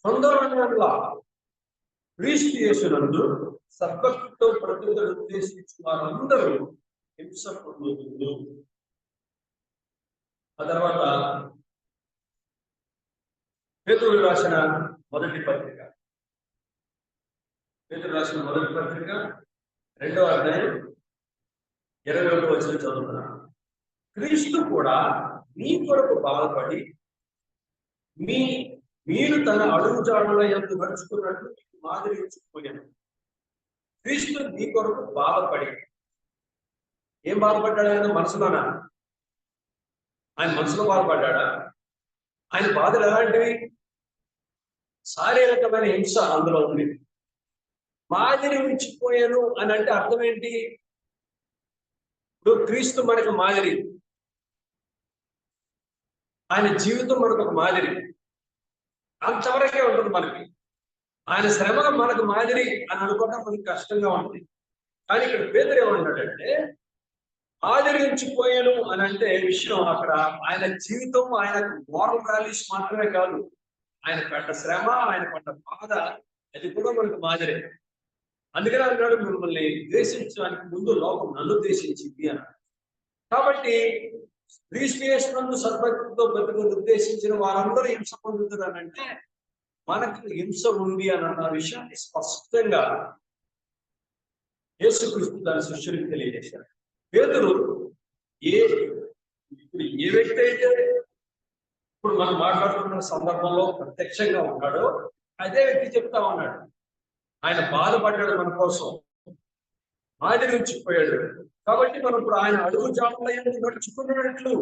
కొందరు క్రీస్తు యేసునందు సద్భక్తితో బ్రతుకు నిర్దేశించిన వారందరూ హింస పొందుతుంది. ఆ తర్వాత పేతురు రాసిన మొదటి పత్రిక 2వ అధ్యాయం 21వ వచనం చదువుతున్నాను. క్రీస్తు కూడా మీ కొరకు బాధపడి మీరు తన అడుగుజాడల యందు నడుచుకున్నట్లు మాదిరి ఇచ్చిపోయాను. క్రీస్తు మీ కొరకు బాధపడి, ఏం బాధపడ్డాడు? ఆయన మనసులోనా? ఆయన మనసులో బాధపడ్డా? ఆయన బాధలు ఎలాంటివి? శారీరకమైన హింస అందులో ఉంది. మాదిరి ఉంచిపోయాను అని అంటే అర్థం ఏంటి? ఇప్పుడు క్రీస్తు మనకు మాదిరి, ఆయన జీవితం మనకు ఒక మాదిరి, అంతవరకే ఉంటుంది మనకి. ఆయన శ్రమ మనకు మాదిరి అని అనుకోవడం మనకి కష్టంగా ఉంటుంది. కానీ ఇక్కడ పేతురు ఏమన్నాడంటే, ఆదరించిపోయాను అని అంటే విషయం అక్కడ ఆయన జీవితం, ఆయన మోరల్ వాల్యూస్ మాత్రమే కాదు, ఆయన పడ్డ శ్రమ, ఆయన పడ్డ బాధ, అది కూడా మనకు మాదిరే. అందుకనే అన్నాడు, మిమ్మల్ని ద్వేషించడానికి ముందు లోకం నన్ను ద్వేషించింది అన్నాడు. కాబట్టి క్రీస్తు యేసునందు సద్భక్తితో బ్రతుకు నిర్దేశించిన వారందరూ హింస పొందుతున్నారంటే మనకు హింస ఉంది అన్న విషయాన్ని స్పష్టంగా యేసుక్రీస్తు దాని శిష్యునికి తెలియజేశారు. పేతురు ఏ వ్యక్తి అయితే ఇప్పుడు మనం మాట్లాడుతున్న సందర్భంలో ప్రత్యక్షంగా ఉన్నాడో అదే వ్యక్తి చెప్తా ఉన్నాడు. ఆయన బాధపడ్డాడు మన కోసం, ఆది నుంచి పోయాడు. కాబట్టి మనం ఇప్పుడు ఆయన అడుగు జాడలో నడుచుకున్నట్లు,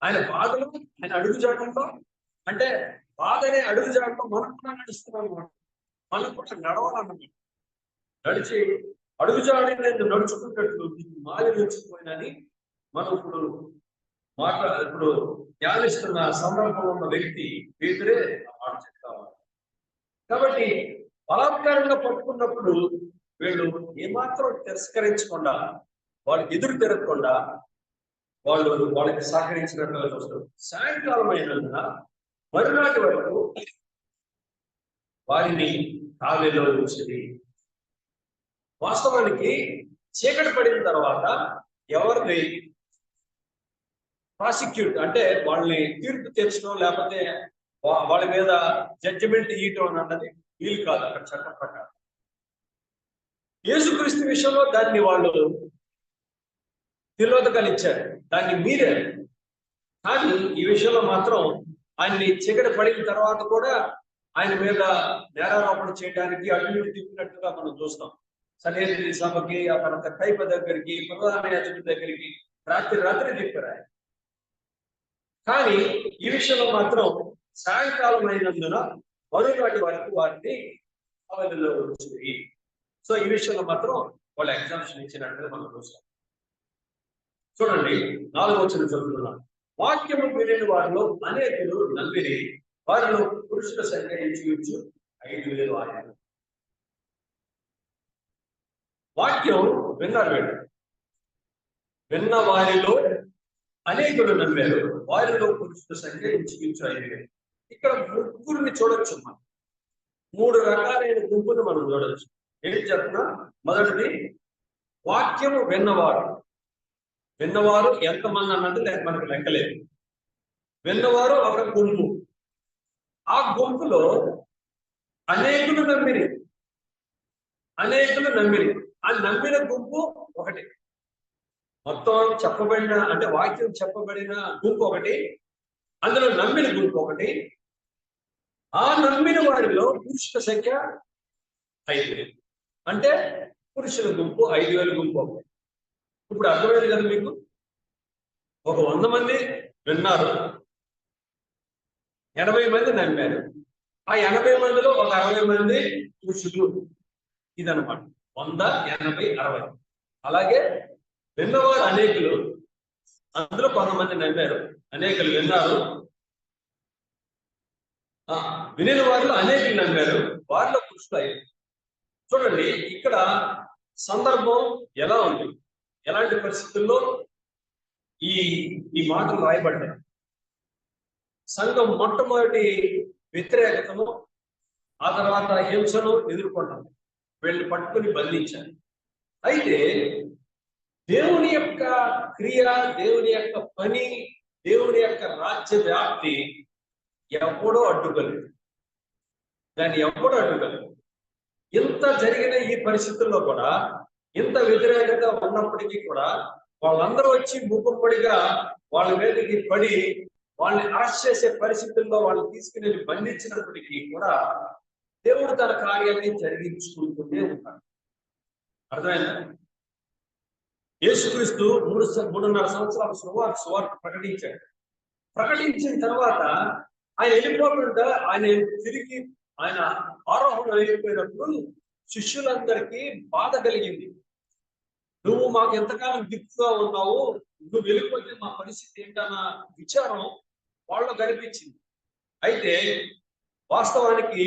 ఆయన బాధలు ఆయన అడుగు జాడల్లో, అంటే బాధ అనే అడుగు జాడలో మనం కూడా నడుస్తున్నాం. మనం కూడా నడవాలన్నమాట. నడిచి అడుగు జాడని నడుచుకున్నట్లు మాది నడిచిపోయినని మనం ఇప్పుడు ధ్యానిస్తున్న సందర్భంలో ఉన్న వ్యక్తి పేతురే మాట చెప్తా ఉన్నారు. కాబట్టి బలాత్కారంగా పట్టుకున్నప్పుడు వీళ్ళు ఏమాత్రం తిరస్కరించకుండా, వాళ్ళకి ఎదురు తిరగకుండా వాళ్ళకి సహకరించినట్లుగా చూస్తారు. సాయంకాలం అయినందున మరునాటి వరకు వారిని కావేలో ఉంచింది. వాస్తవానికి చీకటి పడిన తర్వాత ఎవరిని ప్రాసిక్యూట్ అంటే వాళ్ళని తీర్పు తీర్చడం, లేకపోతే వాళ్ళ మీద జడ్జిమెంట్ ఇవ్వటం అన్నది వీలు కాదు అక్కడ చట్టం ప్రకారం. యేసుక్రీస్తు విషయంలో దాన్ని వాళ్ళు తిలోదకాలు ఇచ్చారు, దాన్ని మీరే. కానీ ఈ విషయంలో మాత్రం ఆయన్ని చీకటి పడిన తర్వాత కూడా ఆయన మీద నేరారోపణ చేయడానికి అటు ఇటు తిప్పినట్టుగా మనం చూస్తాం. సన్నిధి సభకి, ఆ తర్వాత కైప దగ్గరికి, ప్రధాన యాజకుడి దగ్గరికి రాత్రి తిప్పారు ఆయన. కానీ ఈ విషయంలో మాత్రం సాయంకాలం అయినందున మరునాటి వరకు వారిని అవధిలో వచ్చింది. సో ఈ విషయంలో మాత్రం వాళ్ళు ఎగ్జామ్షన్ ఇచ్చినట్టుగా మనం చూస్తాం. చూడండి 4వ వచనం చదువుతున్నాం. వాక్యము విని వారిలో అనేకులు నమ్మిరి, వారిలో పురుషుల సంఖ్య ఇంచుమించు 5,000 ఆయన. వాక్యం విన్నారు వీళ్ళు. విన్న వారిలో అనేకులు నమ్మారు, వారిలో పురుషుల సంఖ్య ఇంచుమించు 5,000. ఇక్కడ ముగ్గురిని చూడొచ్చు మనం. 3 రకాలైన గుంపును మనం చూడొచ్చు. ఏంటి చెప్పిన, మొదటిది వాక్యము విన్నవారు. విన్నవారు ఎంతమంది అన్నట్టు మనకు లెక్కలేదు. విన్నవారు ఒక గుంపు. ఆ గుంపులో అనేకులు నమ్మిరి. ఆ నమ్మిన గుంపు ఒకటి. మొత్తం చెప్పబడిన అంటే వాక్యం చెప్పబడిన గుంపు ఒకటి, అందులో నమ్మిన గుంపు ఒకటి. ఆ నమ్మిన వారిలో పురుషుల సంఖ్య 5,000. అంటే పురుషుల గుంపు 5,000 గుంపు ఒకటి. ఇప్పుడు అర్థమైంది కదా మీకు? ఒక 100 మంది విన్నారు, 80 మంది నమ్మారు. ఆ 80 మందిలో ఒక 60 మంది పురుషులు. ఇదనమాట 100, 80, 60. అలాగే విన్నవారు అనేకులు, అందులో కొంతమంది నమ్మారు, అనేకులు విన్నారు. వినిన వారిలో అనేకులు నమ్మారు, వారిలో పురుషులు 5. చూడండి ఇక్కడ సందర్భం ఎలా ఉంది, ఎలాంటి పరిస్థితుల్లో ఈ మాటలు రాయబడ్డాయి. సంఘం మొట్టమొదటి వ్యతిరేకతను, ఆ తర్వాత హింసను ఎదుర్కొంటాం. వీళ్ళని పట్టుకుని బంధించారు. అయితే దేవుని యొక్క క్రియ, దేవుని యొక్క పని, దేవుని యొక్క రాజ్య వ్యాప్తి ఎప్పుడో అడ్డుకోలేదు. దాన్ని ఎప్పుడో అడ్డుకోలేదు. ఇంత జరిగిన ఈ పరిస్థితుల్లో కూడా, ఇంత వ్యతిరేకత ఉన్నప్పటికీ కూడా వాళ్ళందరూ వచ్చి ముక్కుపడిగా వాళ్ళ మీదకి పడి వాళ్ళని అరెస్ట్ చేసే పరిస్థితుల్లో వాళ్ళని తీసుకుని బంధించినప్పటికీ కూడా దేవుడు తన కార్యాన్ని జరిగించుకుంటూనే ఉంటాడు. అర్థమైందా? యేసుక్రీస్తు 3.5 సంవత్సరాల సువార్త ప్రకటించాడు. ప్రకటించిన తర్వాత ఆయన వెళ్ళిపోకుండా ఆయన ఆరోహణ అయిపోయినప్పుడు శిష్యులందరికీ బాధ కలిగింది. నువ్వు మాకు ఎంతకాలం దిక్కుగా ఉన్నావు, నువ్వు వెళ్ళిపోతే మా పరిస్థితి ఏంటన్న విచారం వాళ్ళు కనిపించింది. అయితే వాస్తవానికి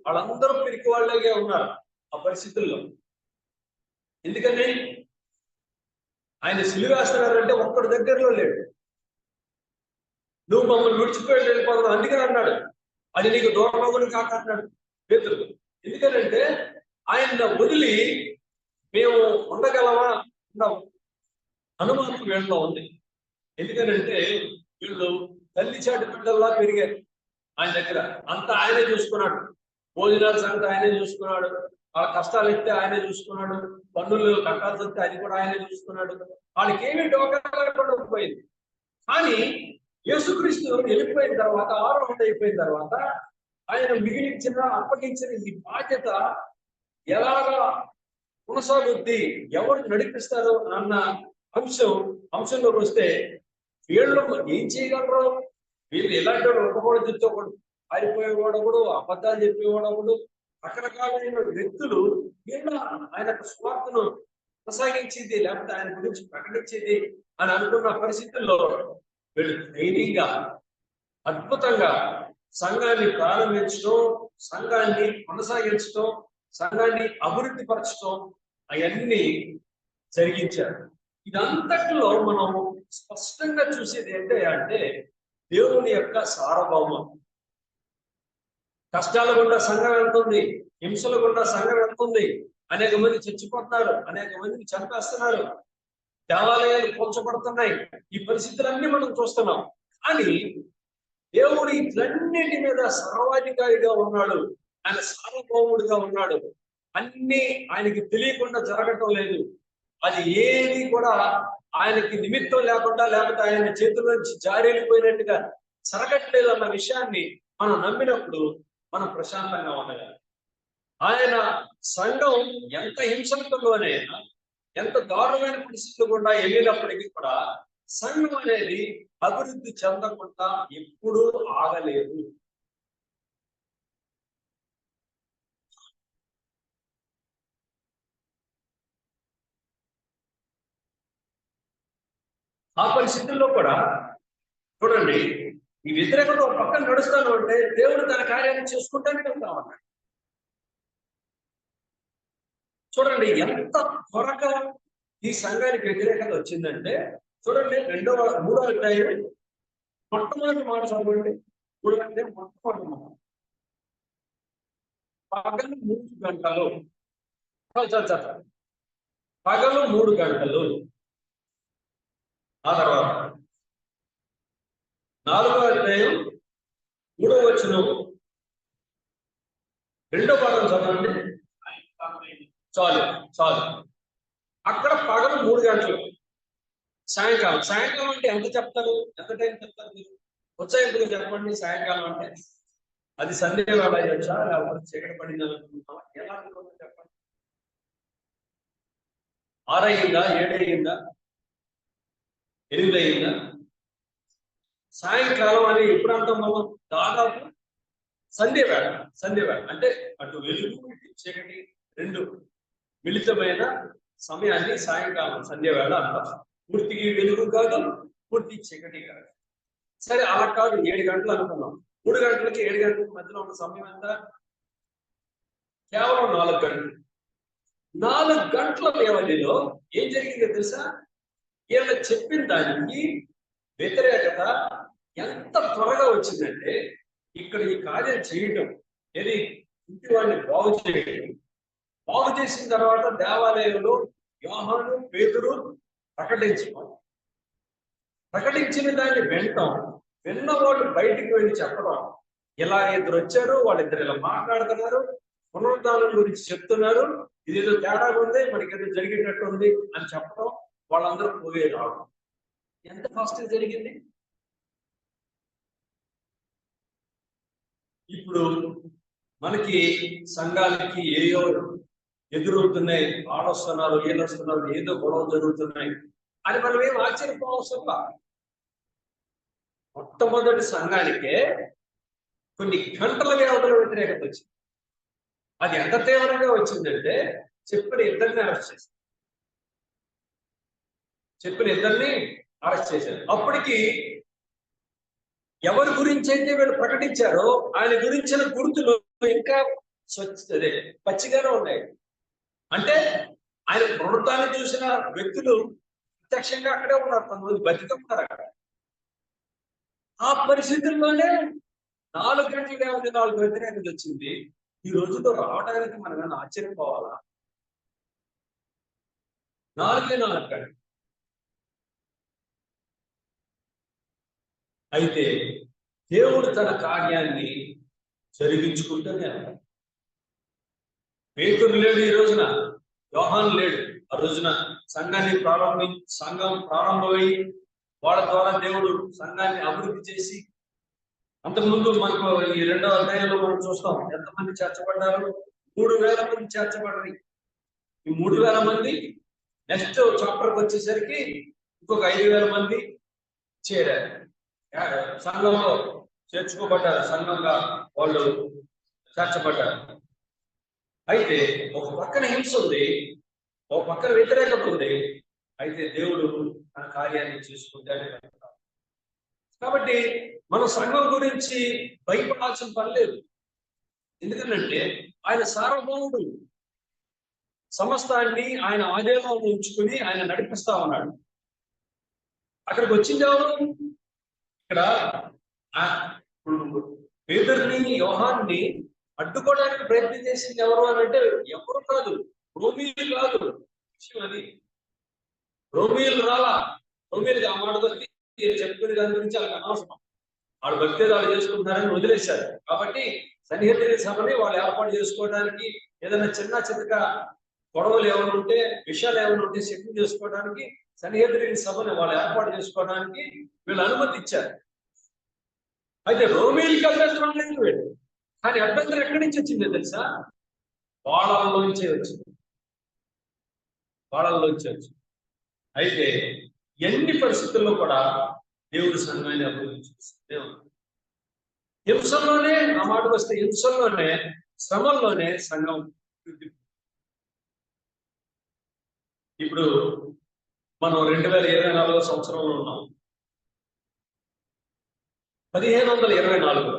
వాళ్ళందరూ పిరికి వాళ్ళగా ఉన్నారు ఆ పరిస్థితుల్లో. ఎందుకని ఆయన సిలువేస్తున్నారంటే ఒక్కడి దగ్గరలో లేడు. నువ్వు మమ్మల్ని విడిచిపోయి వెళ్ళిపోతావు, అందుకని అన్నాడు. అది నీకు దూరంలో కాక అన్నాడు పేతురు. ఎందుకనంటే ఆయన వదిలి మేము ఉండగలమా ఉండవు అనుమానం వీళ్ళలో ఉంది. ఎందుకనంటే వీళ్ళు తల్లి చాటు బిడ్డల్లా పెరిగారు. ఆయన దగ్గర అంతా ఆయనే చూసుకున్నాడు. భోజనాల సంగతి ఆయనే చూసుకున్నాడు, వాళ్ళ కష్టాలు ఎత్తే ఆయనే చూసుకున్నాడు, పన్నులు కట్టాల్సి వస్తే అది కూడా ఆయనే చూసుకున్నాడు. వాళ్ళకి ఏమీ డోకా పోయింది. కానీ యేసుక్రీస్తు వెళ్ళిపోయిన తర్వాత, ఆరోహణ అయిపోయిన తర్వాత ఆయన అప్పగించిన ఈ బాధ్యత ఎలాగా కొనసాగుద్ది, ఎవరు నడిపిస్తారు అన్న అంశంలోకి వస్తే వీళ్ళు ఏం చేయగలరు? వీళ్ళు ఎలాంటి ఒకడు తెచ్చోకూడదు, పారిపోయేవాడొకడు, అబద్ధాలు చెప్పేవాడొకడు, రకరకాలైన వ్యక్తులు వీళ్ళ ఆయన స్వార్థను కొనసాగించేది, లేకపోతే ఆయన గురించి ప్రకటించేది అని అనుకున్న పరిస్థితుల్లో వీళ్ళు ధైర్యంగా, అద్భుతంగా సంఘాన్ని ప్రారంభించడం, సంఘాన్ని కొనసాగించడం, సంఘాన్ని అభివృద్ధి పరచడం అవన్నీ జరిగించారు. ఇదంతట్లో మనం స్పష్టంగా చూసేది అంటే దేవుని యొక్క సార్వభౌమం. కష్టాల గుండా సంఘం వెళ్తుంది, హింసల గుండా సంఘం వెళ్తుంది, అనేక మంది చచ్చిపోతున్నారు, అనేక మందిని చంపేస్తున్నారు, దేవాలయాలు కూల్చబడుతున్నాయి. ఈ పరిస్థితులన్నీ మనం చూస్తున్నాం. కానీ దేవుడు ఇట్లన్నిటి మీద సర్వాధికారిగా ఉన్నాడు, ఆయన సార్వభౌముడిగా ఉన్నాడు. అన్ని ఆయనకి తెలియకుండా జరగటం లేదు. అది ఏది కూడా ఆయనకి నిమిత్తం లేకుండా, లేకపోతే ఆయన చేతుల నుంచి జారిపోయినట్టుగా జరగట్లేదు అన్న విషయాన్ని మనం నమ్మినప్పుడు మనం ప్రశాంతంగా ఉండగలం. ఆయన సంఘం ఎంత హింసలతోనైనా, ఎంత దారుణమైన పరిస్థితులు కూడా వెళ్ళినప్పటికీ కూడా సంఘం అనేది అభివృద్ధి చెందకుండా ఎప్పుడూ ఆగలేదు. ఆ పరిస్థితుల్లో కూడా చూడండి, ఈ వ్యతిరేకత ఒక పక్కన నడుస్తాను అంటే దేవుడు తన కార్యాన్ని చేసుకుంటానే ఉంటామన్నాడు. చూడండి ఎంత త్వరగా ఈ సంఘానికి వ్యతిరేకత వచ్చిందంటే చూడండి, మూడో అధ్యాయం మొట్టమొదటి మాట చదవండి. చూడండి, మొట్టమొదటి మాట, పగలు 3 గంటలు. పగలు 3 గంటలు. ఆ తర్వాత 4వ అధ్యాయం 3వ వచనం 2వ భాగం చదవండి. చాలు. అక్కడ పగలు 3 గంటలు, సాయంకాలం అంటే ఎంత చెప్తారు? ఎంత టైం చెప్తారు మీరు? ఉత్సాహంగా చెప్పండి. సాయంకాలం అంటే అది సంధ్య వేళ అయ్యొచ్చా, లేకపోతే చీకటి పడింది అనుకుంటున్నావా? ఎలా అనుకుంటున్నా చెప్పండి. 6 అయిందా, 7 అయిందా, 8 అయిందా? సాయంకాలం అని ఎప్పుడు అంటాం మనం? దాదాపు సంధ్య వేళ అంటే అటు వెలుగు ఇటు చీకటి రెండు మిళితమైన సమయాన్ని సాయంకాలం సంధ్య వేళ అంటాం. పూర్తికి వెలుగు కాదు, పూర్తి చీకటి కాదు. సరే, అలా కాదు, 7 గంటలు అనుకున్నాం. 3 గంటలకి 7 గంటలకి మధ్యలో ఉన్న సమయం ఎంత? కేవలం 4 గంటలు. 4 గంటల వ్యవధిలో ఏం జరిగిందో తెలుసా? వీళ్ళ చెప్పిన దానికి వ్యతిరేకత ఎంత త్వరగా వచ్చిందంటే, ఇక్కడ ఈ కార్యం చేయటం, ఏది ఇంటి వాడిని బాగు చేసిన తర్వాత దేవాలయంలో యోహాను, పేతురు ప్రకటించిన దాన్ని విన్న వాళ్ళు బయటికి వెళ్ళి చెప్పడం, ఇలా ఇద్దరు వచ్చారు, వాళ్ళిద్దరు ఇలా మాట్లాడుతున్నారు, పునరుద్ధానం గురించి చెప్తున్నారు, ఇదేదో తేడా ఉంది, మనకేదో జరిగేటట్టు ఉంది అని చెప్పడం, వాళ్ళందరూ పోయే రావడం. ఎంత ఫాస్ట్ జరిగింది? ఇప్పుడు మనకి సంఘాలకి ఏయో ఎదురవుతున్నాయి, ఆడొస్తున్నారు, ఏదొస్తున్నారు, ఏదో గొడవ జరుగుతున్నాయి అని మనం ఏం ఆశ్చర్యపోవసంలా. మొట్టమొదటి సంఘానికే కొన్ని గంటల వ్యవధిలో వ్యతిరేకత వచ్చింది. అది ఎంత తీవ్రంగా వచ్చిందంటే చెప్పిన ఇద్దరిని అరెస్ట్ చేశారు. అప్పటికి ఎవరి గురించి అయితే వీళ్ళు ప్రకటించారో ఆయన గురించిన గుర్తులు ఇంకా పచ్చిగానే ఉన్నాయి. అంటే ఆయన పునరుద్ధానం చూసిన వ్యక్తులు ప్రత్యక్షంగా అక్కడే ఉన్నారు, కొంతమంది బతికే ఉన్నారు అక్కడ. ఆ పరిస్థితుల్లోనే 4 గంటల వ్యవధి 4 వ్యతిరేకత వచ్చింది. ఈ రోజుల్లో రావడానికి మనం ఏమైనా ఆశ్చర్యపోవాలా? 4 గంటలు. అయితే దేవుడు తన కార్యాన్ని జరిగించుకుంటూనే అన్నాడు. పేతురు లేడు ఈ రోజున, యోహాను లేడు. ఆ రోజున సంఘం ప్రారంభమై వాళ్ళ ద్వారా దేవుడు సంఘాన్ని అభివృద్ధి చేసి, అంతకుముందు మనకు ఈ 2వ అధ్యాయంలో మనం చూస్తాం ఎంతమంది చేర్చబడ్డారు. 3,000 మంది చేర్చబడ్డారు. ఈ 3,000 మంది నెక్స్ట్ చాప్టర్కి వచ్చేసరికి ఇంకొక 5,000 మంది చేరారు, సంఘంలో చేర్చుకోబడ్డారు, సంఘంగా వాళ్ళు చేర్చబడ్డారు. అయితే ఒక పక్కన హింస ఉంది, ఒక పక్కన వ్యతిరేకత ఉంది. అయితే దేవుడు తన కార్యాన్ని చేసుకుంటాడే. కాబట్టి మన సంఘం గురించి భయపడాల్సిన పని లేదు. ఎందుకంటే ఆయన సార్వభౌముడు, సమస్తాన్ని ఆయన ఆధీనంలో ఉంచుకుని ఆయన నడిపిస్తా ఉన్నాడు. అక్కడికి వచ్చింది ఎవరు? ఇక్కడ పేతురుని, యోహాన్ని అడ్డుకోవడానికి ప్రయత్నం చేసింది ఎవరు అని అంటే ఎవరు కాదు, రోమీయులు కాదు. అది రోమీయులు రాలా. రోమీయులు ఆ మాట బట్టి చెప్పుకునే దాని గురించి వాళ్ళకి అనవసరం. వాళ్ళు భక్తి వాళ్ళు చేసుకుంటున్నారని వదిలేశారు. కాబట్టి సన్నిహితుల సభని వాళ్ళు ఏర్పాటు చేసుకోవడానికి, ఏదైనా చిన్న చితక గొడవలు ఏమైనా ఉంటే, విషయాలు ఏమైనా ఉంటే సెటిల్ చేసుకోవడానికి సన్నిహితుల సభని వాళ్ళు ఏర్పాటు చేసుకోవడానికి వీళ్ళు అనుమతి ఇచ్చారు. అయితే రోమీయులకి అభ్యంతరం లేదు వీళ్ళు. కానీ అభ్యంతరం ఎక్కడి నుంచి వచ్చిందో తెలుసా? వాళ్ళలోంచే వచ్చింది. అయితే ఎన్ని పరిస్థితుల్లో కూడా దేవుడు సంఘాన్ని అభివృద్ధి చేస్తూనే ఉన్నాడు. హింసల్లోనే, ఆ మాట వస్తే హింసల్లోనే, శ్రమల్లోనే సంఘం వృద్ధి. ఇప్పుడు మనం 2024 సంవత్సరంలో ఉన్నాం. 1524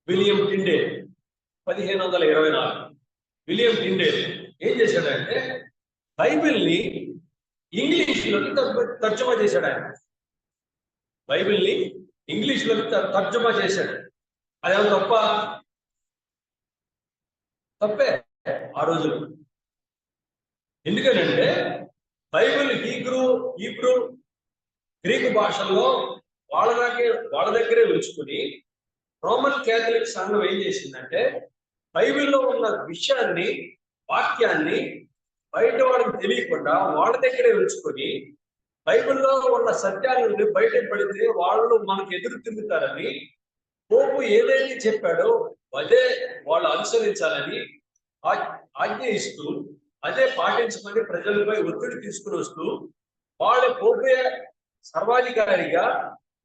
విలియం టిండే, 1524 విలియం టిండే ఏం చేశాడంటే, బైబిల్ని ఇంగ్లీష్లోకి తర్జుమా చేశాడు ఆయన. బైబిల్ని ఇంగ్లీష్లోకి తర్జుమా చేశాడు. అదేమో తప్పే ఆ రోజులు. ఎందుకనంటే బైబిల్ హీబ్రూ గ్రీకు భాషల్లో వాళ్ళ దగ్గరే ఉంచుకుని రోమన్ క్యాథలిక్ సంఘం ఏం చేసిందంటే బైబిల్లో ఉన్న విషయాన్ని, వాక్యాన్ని బయట వాళ్ళకి తెలియకుండా వాళ్ళ దగ్గరే ఉంచుకొని బైబిల్లో ఉన్న సత్యాలను బయట పడితే వాళ్ళు మనకు ఎదురు తిరుగుతారని పోపు ఏదైతే చెప్పాడో అదే వాళ్ళు అనుసరించాలని ఆజ్ఞ ఇస్తూ అదే పాటించమని ప్రజలపై ఒత్తిడి తీసుకుని వస్తూ వాళ్ళ పోపే సర్వాధికారిగా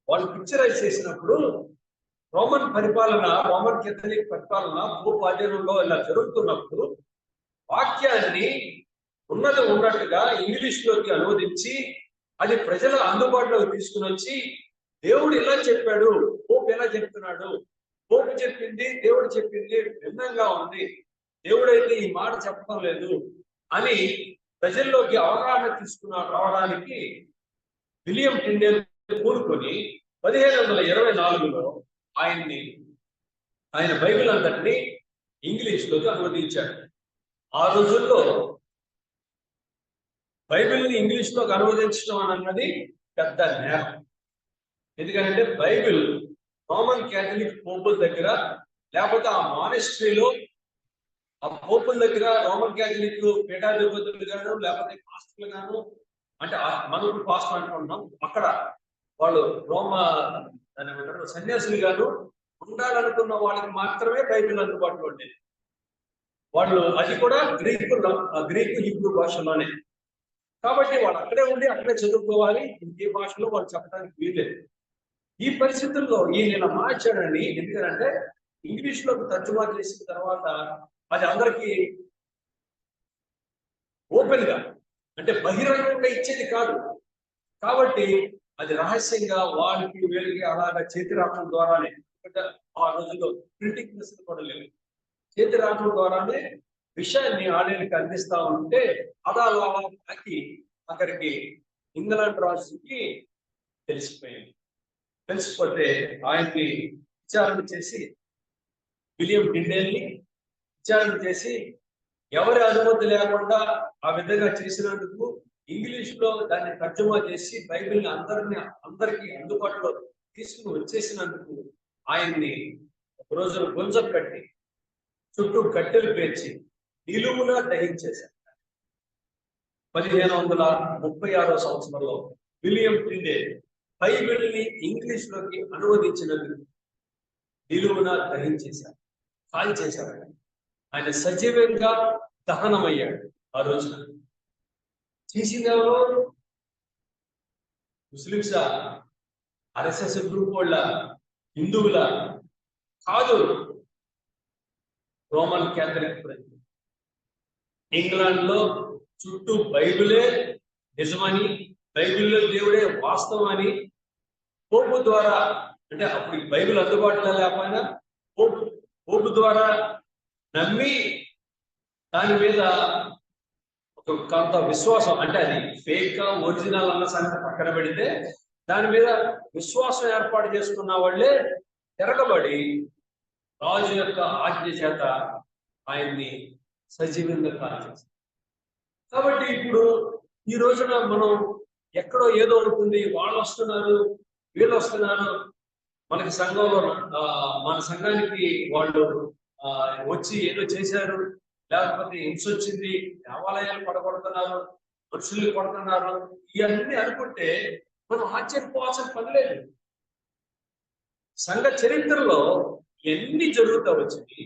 వాళ్ళు పిక్చరైజ్ చేసినప్పుడు రోమన్ కేథలిక్ పరిపాలన పోపు ఆధీనంలో ఇలా జరుగుతున్నప్పుడు వాక్యాన్ని ఉన్నట్టుగా ఇంగ్లీష్లోకి అనువదించి అది ప్రజల అందుబాటులోకి తీసుకుని వచ్చి దేవుడు ఇలా చెప్పాడు, పోపు ఎలా చెప్తున్నాడు, పోపు చెప్పింది దేవుడు చెప్పింది భిన్నంగా ఉంది, దేవుడైతే ఈ మాట చెప్పడం లేదు అని ప్రజల్లోకి అవగాహన రావడానికి విలియం టిండేల్ కూరుకొని 1724లో ఆయన బైబిల్ అంతటిని ఇంగ్లీష్లోకి అనువదించాడు. ఆ రోజుల్లో బైబిల్ని ఇంగ్లీష్లోకి అనువదించడం అన్నది పెద్ద నేరం. ఎందుకంటే బైబిల్ రోమన్ క్యాథలిక్ పోపుల దగ్గర, లేకపోతే ఆ మానిస్ట్రీలో ఆ పోపుల దగ్గర రోమన్ క్యాథలిక్ పీఠాధిపతులు గాను, లేకపోతే పాస్టర్లు గాను, అంటే మనం పాస్టర్ అనుకుంటున్నాం, అక్కడ వాళ్ళు సన్యాసులు గాను ఉండాలనుకున్న వాళ్ళకి మాత్రమే బైబిల్ అందుబాటులో ఉండేది. వాళ్ళు అది కూడా గ్రీకు హీబ్రూ భాషలోనే. కాబట్టి వాళ్ళు అక్కడే ఉండి అక్కడే చదువుకోవాలి, ఇంకే భాషలో వాళ్ళు చెప్పడానికి వీల్లేదు. ఈ పరిస్థితుల్లో ఈయన మార్చాడని, ఎందుకంటే ఇంగ్లీష్లోకి తర్జుమా చేసిన తర్వాత అది అందరికీ ఓపెన్ గా, అంటే బహిరంగంగా ఇచ్చేది కాదు. కాబట్టి అది రహస్యంగా వాళ్ళకి వీళ్ళకి అలాగా చేతి రాకం ద్వారానే, ఆ రోజుల్లో ప్రింటింగ్ ప్రెస్ కూడా లేవు, చేతి రాకం ద్వారానే విషయాన్ని ఆలయానికి అందిస్తా ఉంటే అలా అక్కడికి ఇంగ్లాండ్ రాజుకి తెలిసిపోతే ఆయన్ని విచారణ చేసి విలియం టిండేల్ని విచారణ చేసి ఎవరి అనుమతి లేకుండా ఆ విధంగా చేసినందుకు ఇంగ్లీష్లో దాన్ని తర్జుమా చేసి బైబిల్ని అందరికీ అందుబాటులో తీసుకుని వచ్చేసినందుకు ఆయన్ని ఒక రోజు గుంజం కట్టి చుట్టూ కట్టెలు పేర్చి నిలువునా దహించేశారు. 1536 సంవత్సరంలో విలియం టిండేల్ బైబిల్ని ఇంగ్లీష్లోకి అనువదించినందుకు నిలువునా దహించేశారు, కాల్ చేశారు. ఆయన సజీవంగా దహనమయ్యాడు. ఆ రోజున చేసింది ఎవరు? ముస్లింసా, RSS గ్రూప్ వాళ్ళ, హిందువుల కాదు, రోమన్ క్యాథలిక్ ప్రజలు. ఇంగ్లాండ్ లో చుట్టూ బైబిలే నిజమని, బైబిల్లో దేవుడే వాస్తవం అని పోపు ద్వారా, అంటే అప్పుడు బైబిల్ అందుబాటులో లేకపోయినా పోపు ద్వారా నమ్మి దాని మీద కొంత విశ్వాసం, అంటే అది ఫేక్ ఒరిజినల్ అన్న సంగతి పక్కన పెడితే దాని మీద విశ్వాసం ఏర్పాటు చేసుకున్న వాళ్ళే తిరగబడి రాజు యొక్క ఆజ్ఞ చేత ఆయన్ని సజీవంగా కాల్చేస్తారు. కాబట్టి ఇప్పుడు ఈ రోజున మనం ఎక్కడో ఏదో ఉంటుంది, వాళ్ళు వస్తున్నారు వీళ్ళు వస్తున్నారు, మనకి సంఘంలో మన సంఘానికి వాళ్ళు వచ్చి ఏదో చేశారు, లేకపోతే హింస వచ్చింది, దేవాలయాలు పడగొడుతున్నారు, మనుషుల్ని కొడుతున్నారు, ఇవన్నీ అనుకుంటే మనం ఆశ్చర్యపోవాల్సిన పని లేదు. సంఘ చరిత్రలో ఎన్ని జరుగుతూ వచ్చింది,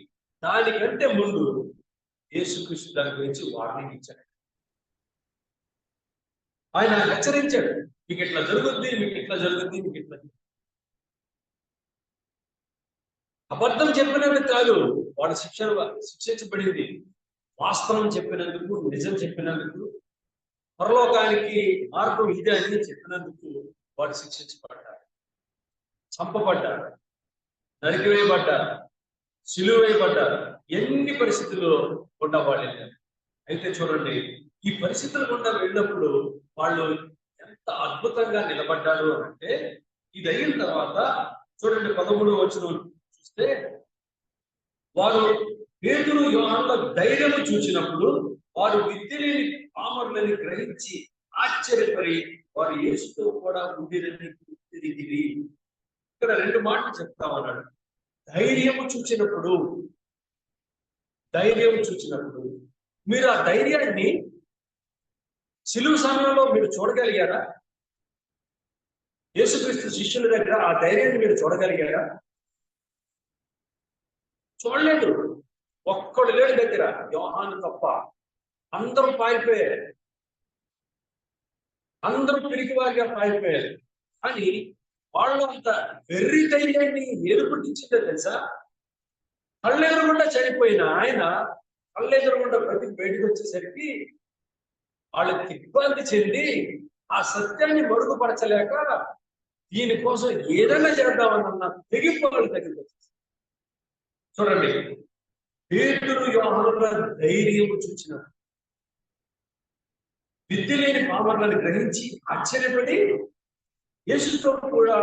దానికంటే ముందు యేసుక్రీస్తు దాని గురించి వార్నింగ్ ఇచ్చాడు. ఆయన హెచ్చరించాడు, మీకు ఇట్లా జరుగుద్ది, మీకు ఇట్లా జరుగుద్ది, మీకు ఇట్లా. అబద్ధం చెప్పినందుకు కాదు వాడు శిక్షించబడింది, వాస్తవం చెప్పినందుకు, నిజం చెప్పినందుకు, పరలోకానికి మార్గం ఇదే అని చెప్పినందుకు వాడు శిక్షించబడ్డాడు, చంపబడ్డాడు, నరికివేయబడ్డారు, సిలువ వేయబడ్డారు. ఎన్ని పరిస్థితుల్లో ఉన్నవాళ్ళు. అయితే చూడండి, ఈ పరిస్థితుల గుండా వెళ్ళినప్పుడు వాళ్ళు ఎంత అద్భుతంగా నిలబడ్డారు అంటే, ఇది అయిన తర్వాత చూడండి 13వ వచనం చూస్తే, వారు పేతురు యోహానుల ధైర్యము చూచినప్పుడు వారు విద్య లేని పామరులని గ్రహించి ఆశ్చర్యపడి వారు యేసుతో కూడా ఉండిరని తిరిగి. ఇక్కడ 2 మాటలు చెప్తా ఉన్నాడు. ధైర్యము చూచినప్పుడు మీరు ఆ ధైర్యాన్ని సిలువ సమయంలో మీరు చూడగలిగారా? యేసుక్రీస్తు శిష్యుల దగ్గర ఆ ధైర్యాన్ని మీరు చూడగలిగారా? చూడలేదు. ఒక్కడు లేడు దగ్గర, యోహాను తప్ప. అందరూ పారిపోయారు, అందరూ పిరికివారిగా పారిపోయారు. అని వాళ్ళు అంత వెర్రి ధైర్యాన్ని ఏర్పడించిందో తెలుసా? కళ్ళెదురుగుండా చనిపోయిన ఆయన కళ్ళెదురుగుండా ప్రతి బయటకు వచ్చేసరికి వాళ్ళకి ఇబ్బంది చెంది ఆ సత్యాన్ని మరుగుపరచలేక దీనికోసం ఏదైనా చేద్దామన్న తెగింపు వాళ్ళ దగ్గరికి వచ్చేసి. చూడండి, పేతురు యోహానుల ధైర్యం చూచిన విద్య లేని పామరులను గ్రహించి ఆశ్చర్యపడి యేసుతో కూడా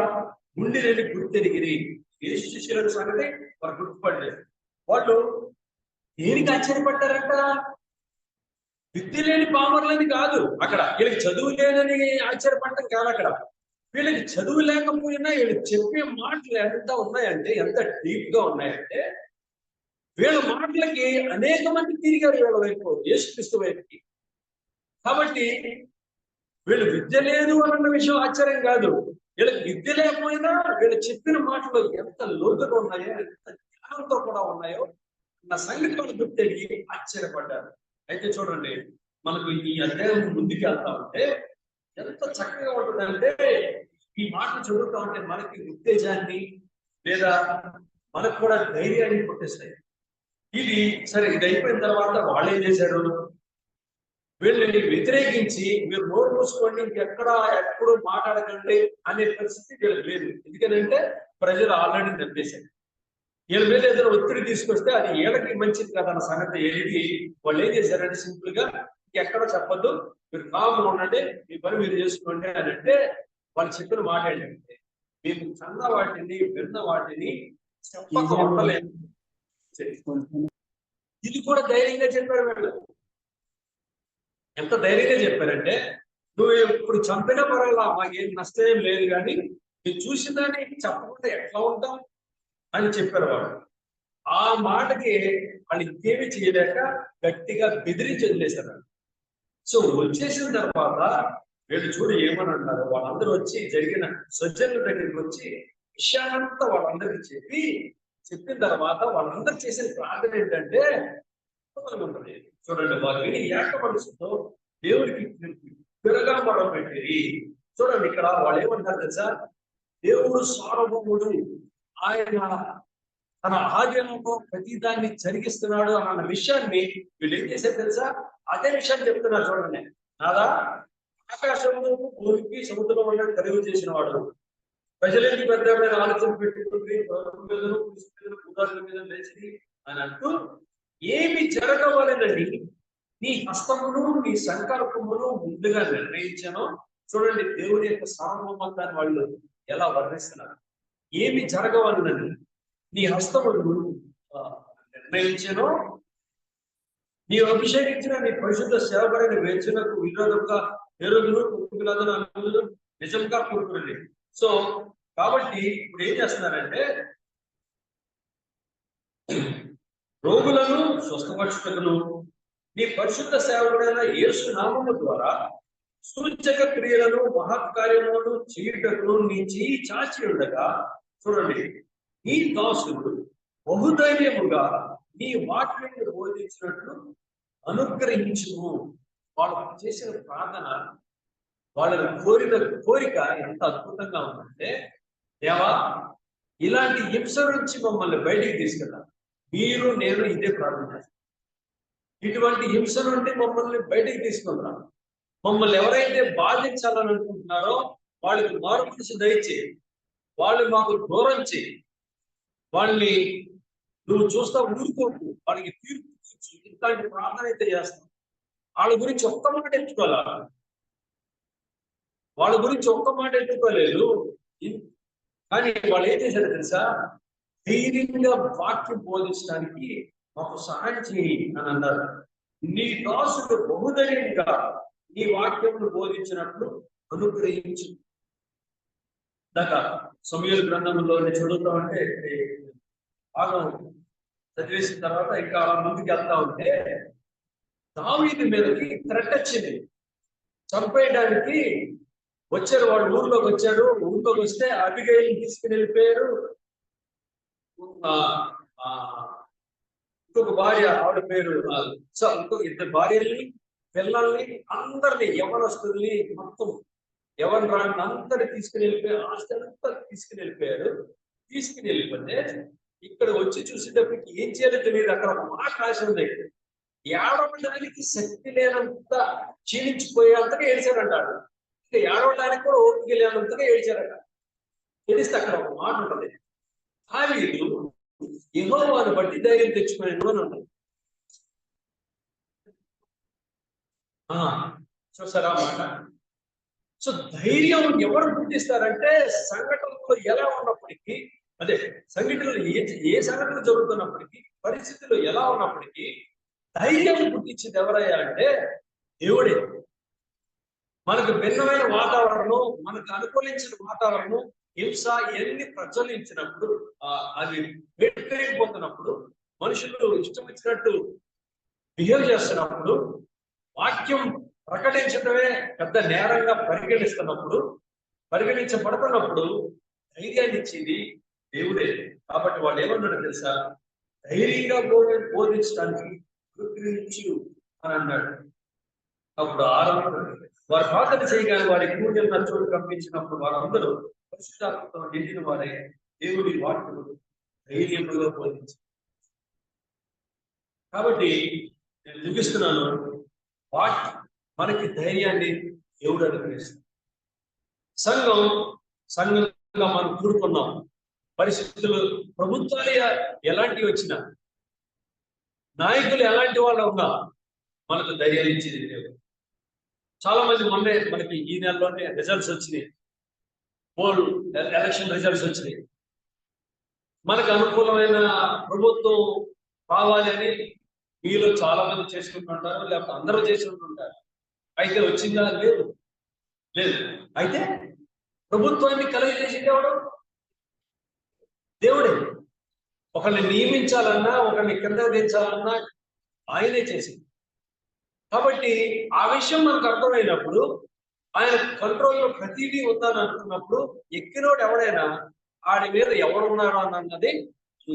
ఉండిరని గుర్తెరిగిరి. యేసు శిష్యుల సంగతి వారు గుర్తుపడలేదు. వాళ్ళు దేనికి ఆశ్చర్యపడ్డారంట? విద్య లేని పామరులని కాదు, అక్కడ వీళ్ళకి చదువు లేదని ఆశ్చర్యపడటం కాదు. అక్కడ వీళ్ళకి చదువు లేకపోయినా వీళ్ళకి చెప్పే మాటలు ఎంత ఉన్నాయంటే, ఎంత డీప్ గా ఉన్నాయంటే, వీళ్ళ మాటలకి అనేక మంది తిరిగారు వీళ్ళ వైపు, యేసుక్రీస్తు వైపుకి. కాబట్టి వీళ్ళు విద్య లేదు అన్న విషయం ఆశ్చర్యం కాదు. వీళ్ళకి విద్య లేకపోయినా వీళ్ళు చెప్పిన మాటలు ఎంత లోతుగా ఉన్నాయో, ఎంత జ్ఞానంతో కూడా ఉన్నాయో నా సంగతి వాళ్ళు గుర్తెరిగి ఆశ్చర్యపడ్డారు. అయితే చూడండి, మనకు ఈ అధ్యాయం ముందుకు వెళ్తా ఉంటే ఎంత చక్కగా ఉంటుందంటే, ఈ మాటలు చదువుతా ఉంటే మనకి ఉత్తేజాన్ని లేదా మనకు కూడా ధైర్యాన్ని పుట్టిస్తాయి. ఇది సరే, ఇది అయిపోయిన తర్వాత వాళ్ళు ఏం చేశారు? వీళ్ళని వ్యతిరేకించి మీరు నోరు మూసుకోండి, ఎక్కడో మాట్లాడకండి అనే పరిస్థితి వీళ్ళకి లేదు. ఎందుకంటే ప్రజలు ఆల్రెడీ నమ్మేశారు. వీళ్ళ మీద ఏదైనా ఒత్తిడి తీసుకొస్తే అది వీళ్ళకి మంచిది కాదన్న సంగతి ఏది వాళ్ళు ఏం చేశారంటే, సింపుల్ గా ఎక్కడో చెప్పొద్దు, మీరు కామ్గా ఉండండి, మీ పని మీరు చేసుకోండి అని అంటే, వాళ్ళు చెప్పిన మాట ఏంటంటే, మేము చన్న వాటిని విన్న వాటిని చెప్పక ఉండలేదు. ఇది కూడా ధైర్యంగా చెప్పారు వీళ్ళు. ఎంత ధైర్యంగా చెప్పారంటే, నువ్వు ఇప్పుడు చంపిన పర్వాలా, మాకేం నష్టం లేదు, కానీ నువ్వు చూసిందని చెప్పకుండా ఎట్లా ఉంటాం అని చెప్పారు వాళ్ళు. ఆ మాటకి వాళ్ళు ఇంకేమీ చేయలేక గట్టిగా బెదిరించి వదిలేశారు. సో వచ్చేసిన తర్వాత వీళ్ళు చూడు ఏమని అన్నారు, వాళ్ళందరూ వచ్చి జరిగిన సజ్జనుల దగ్గరికి వచ్చి విషయాలంతా వాళ్ళందరికీ చెప్పిన తర్వాత వాళ్ళందరూ చేసిన ప్రార్థన ఏంటంటే, చూడండి, వారు విని ఏక మనసుతో దేవుడికి తిరగా మొదలు పెట్టేది. చూడండి, ఇక్కడ వాళ్ళు ఏమంటారు తెలుసా? దేవుడు సార్వభౌముడు, ఆయన తన ఆధీనంలో ప్రతిదాన్ని జరిగిస్తున్నాడు అన్న విషయాన్ని వీళ్ళు ఏం చేశారు తెలుసా? అదే విషయాన్ని చెప్తున్నారు. చూడండి, నాదా ఆకాశంలో భూమికి సముద్రంలో ఉన్నట్టు కలుగు చేసిన వాడు, ప్రజలకి పెద్ద ఆలోచన పెట్టుకుంటుంది మీద లేచి అని అంటూ, ఏమి జరగవాలని నీ హస్తమును నీ సంకల్పమును ముందుగా నిర్ణయించానో. చూడండి, దేవుని యొక్క సార్వభౌమత్వాన్ని వాళ్ళు ఎలా వర్ణిస్తున్నారు. ఏమి జరగవాలని నీ హస్తమును నిర్ణయించానో, నీ అభిషేకించిన నీ పరిశుద్ధ సేవకుడైన వేచునకు విరోధంగా నిజంగా కూడుకున్నది. సో కాబట్టి ఇప్పుడు ఏం చేస్తున్నారంటే, రోగులను స్వస్థపరచుటకును నీ పరిశుద్ధ సేవకుడైన యేసు నామము ద్వారా సూచక క్రియలను మహత్కార్యములను చేయుటకును నీ చేయి చాచి ఉండగా, చూడండి, నీ దాసుడు బహుధైర్యముగా నీ వాక్యాన్ని బోధించినట్లు అనుగ్రహించుము. వాళ్ళు చేసిన ప్రార్థన, వాళ్ళని కోరిక ఎంత అద్భుతంగా ఉందంటే, దేవా, ఇలాంటి హింస నుంచి మమ్మల్ని బయటికి తీసుకెళ్ళా. మీరు నేను ఇదే ప్రార్థన చేస్తాం. ఇటువంటి హింస నుండి మమ్మల్ని బయటికి తీసుకున్నా. మమ్మల్ని ఎవరైతే బాధించాలని అనుకుంటున్నారో వాళ్ళకి మారు మనసు దయచేయి, వాళ్ళు మాకు దూరం చేయి, వాళ్ళని నువ్వు చూస్తా ఊరుకోకు, వాళ్ళకి తీర్పు ఇట్లాంటి ప్రార్థన అయితే చేస్తాం. వాళ్ళ గురించి ఒక్క మాట ఎత్తుకోవాలా, వాళ్ళ గురించి ఒక్క మాట ఎత్తుకోలేదు. కానీ వాళ్ళు ఏం చేశారు తెలుసా? ధైర్యంగా వాక్యం బోధించడానికి మాకు సహాయం చేయి అని అన్నారు. నీ దాసుడు బహుధైర్యంగా నీ వాక్యమును బోధించినట్లు అనుగ్రహించు. ఇందాక సమూయేలు గ్రంథంలో చదువుతామంటే భాగం చదివేసిన తర్వాత ఇంకా ముందుకు వెళ్తా ఉంటే దావీదు మీదకి థ్రెట్ వచ్చింది, చంపేయడానికి వచ్చారు. వాడు ఊర్లోకి వచ్చాడు. ఊర్లోకి వస్తే అబిగైల్ని తీసుకుని వెళ్ళిపోయారు. ఇంకొక భార్య, ఆవిడ పేరు ఇంకొక ఇద్దరు భార్యల్ని, పిల్లల్ని, అందరినీ, యవనస్తుల్ని, మొత్తం ఎవరి రాని అందరినీ తీసుకుని వెళ్ళిపోయారు. ఆస్తి అంతా తీసుకుని వెళ్ళిపోయారు. తీసుకుని వెళ్ళిపోతే ఇక్కడ వచ్చి చూసేటప్పటికి ఏం చేయాలో తెలియదు. అక్కడ ఒక మాట రాసి ఉంది, ఏడవడానికి శక్తి లేనంత క్షీణించిపోయేంతగా ఏడ్చారంటాడు. ఇంకా ఏడవడానికి కూడా ఓపిక లేనంతగా ఏడ్చారట. తెలిస్తే అక్కడ ఒక మాట ఉంటుంది, దావీదు యెహోవాను బట్టి ధైర్యం తెచ్చుకునేను అని ఉంటుంది. చూసారా మాట? సో ధైర్యం ఎవరు గుర్తిస్తారంటే సంఘటనలో ఎలా ఉన్నప్పటికీ, అదే సంఘటనలు ఏ సంఘటనలు జరుగుతున్నప్పటికీ, పరిస్థితులు ఎలా ఉన్నప్పటికీ ధైర్యం గుర్తించింది ఎవరయ్యా అంటే దేవుడే. మనకు భిన్నమైన వాతావరణం, మనకు అనుకూలించిన వాతావరణం, హింస ఇవన్నీ ప్రజ్వలించినప్పుడు, అది వ్యతిరేకపోతున్నప్పుడు, మనుషులు ఇష్టం వచ్చినట్టు బిహేవ్ చేస్తున్నప్పుడు, వాక్యం ప్రకటించడమే పెద్ద నేరంగా పరిగణించబడుతున్నప్పుడు ధైర్యాన్ని ఇచ్చింది దేవుడే. కాబట్టి వాళ్ళు ఏమన్నాడు తెలుసా? ధైర్యంగా బోధించడానికి అనుగ్రహించు అని అన్నాడు. అప్పుడు వారు ప్రార్థన చేయగానే వారి కూర్చున్న చోటు పంపించినప్పుడు వారందరూ పరిశుద్ధాత్మతో నిండిన వారే దేవుడి వాక్యము ధైర్యముగా బోధించారు. కాబట్టి నేను ముగిస్తున్నాను. మనకి ధైర్యాన్ని దేవుడు అనుగ్రహిస్తాడు. సంఘంగా మనం కూడుకున్నాం. పరిస్థితులు, ప్రభుత్వాలు ఎలాంటివి వచ్చినా, నాయకులు ఎలాంటి వాళ్ళు ఉన్నా మనకు ధైర్యాన్ని ఇచ్చేది దేవుడు. చాలా మంది మొన్నే మనకి ఈ నెలలోనే రిజల్ట్స్ వచ్చినాయి, ఎలక్షన్ రిజల్ట్స్ వచ్చినాయి. మనకు అనుకూలమైన ప్రభుత్వం కావాలి అని మీలో చాలా మంది చేసుకుంటుంటారు, లేకపోతే అందరూ చేసుకుంటుంటారు. అయితే వచ్చిందా? లేదు. అయితే ప్రభుత్వాన్ని కలుగజేసింది ఎవడు? దేవుడే. ఒకరిని నియమించాలన్నా, ఒకరిని కింద దించాలన్నా ఆయనే చేసింది. కాబట్టి ఆ విషయం మనకు అర్థమైనప్పుడు, ఆయన కంట్రోల్లో ప్రతిదీ ఉందని అనుకున్నప్పుడు, ఎక్కినోడు ఎవడైనా ఆడి మీద ఎవరున్నారో అన్నది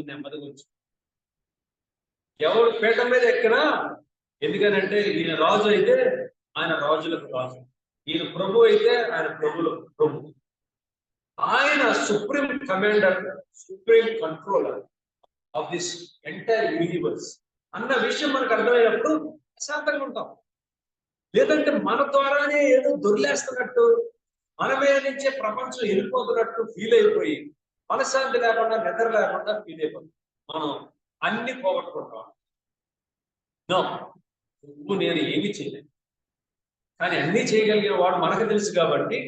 నెమ్మది గురించి. ఎవరు పీఠం మీద ఎక్కినా, ఎందుకనంటే ఈయన రాజు అయితే ఆయన రాజులకు రాజు, ఈయన ప్రభు అయితే ఆయన ప్రభులకు ప్రభు. ఆయన supreme commander, supreme controller of this entire universe అన్న విషయం మనకు అర్థమైనప్పుడు ప్రశాంతంగా ఉంటాం. లేదంటే మన ద్వారానే ఏదో దొరిలేస్తున్నట్టు, మన మీద నుంచే ప్రపంచం వెళ్ళిపోతున్నట్టు ఫీల్ అయిపోయి మనశ్శాంతి లేకుండా, నిద్ర లేకుండా ఫీల్ అయిపోతుంది. మనం అన్ని పోగొట్టుకుంటాం. నువ్వు నేను ఏమీ చేయలేదు, కానీ అన్ని చేయగలిగిన వాడు మనకు తెలుసు. కాబట్టి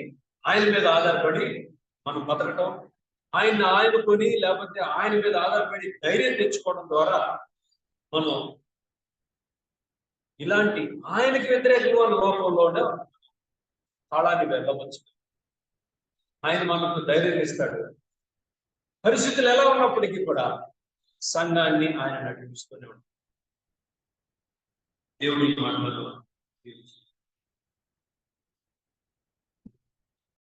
ఆయన మీద ఆధారపడి మనం బతకటం, ఆయన్ని ఆనుకొని లేకపోతే ఆయన మీద ఆధారపడి ధైర్యం తెచ్చుకోవడం ద్వారా మనం ఇలాంటి ఆయనకి వ్యతిరేకంగా లోకంలోనే కాలాన్ని వెళ్ళవచ్చు. ఆయన మనకు ధైర్యం ఇస్తాడు. పరిస్థితులు ఎలా ఉన్నప్పటికీ కూడా సంఘాన్ని ఆయన నడిపిస్తూనే ఉంటాడు. దేవుడి మాటలలో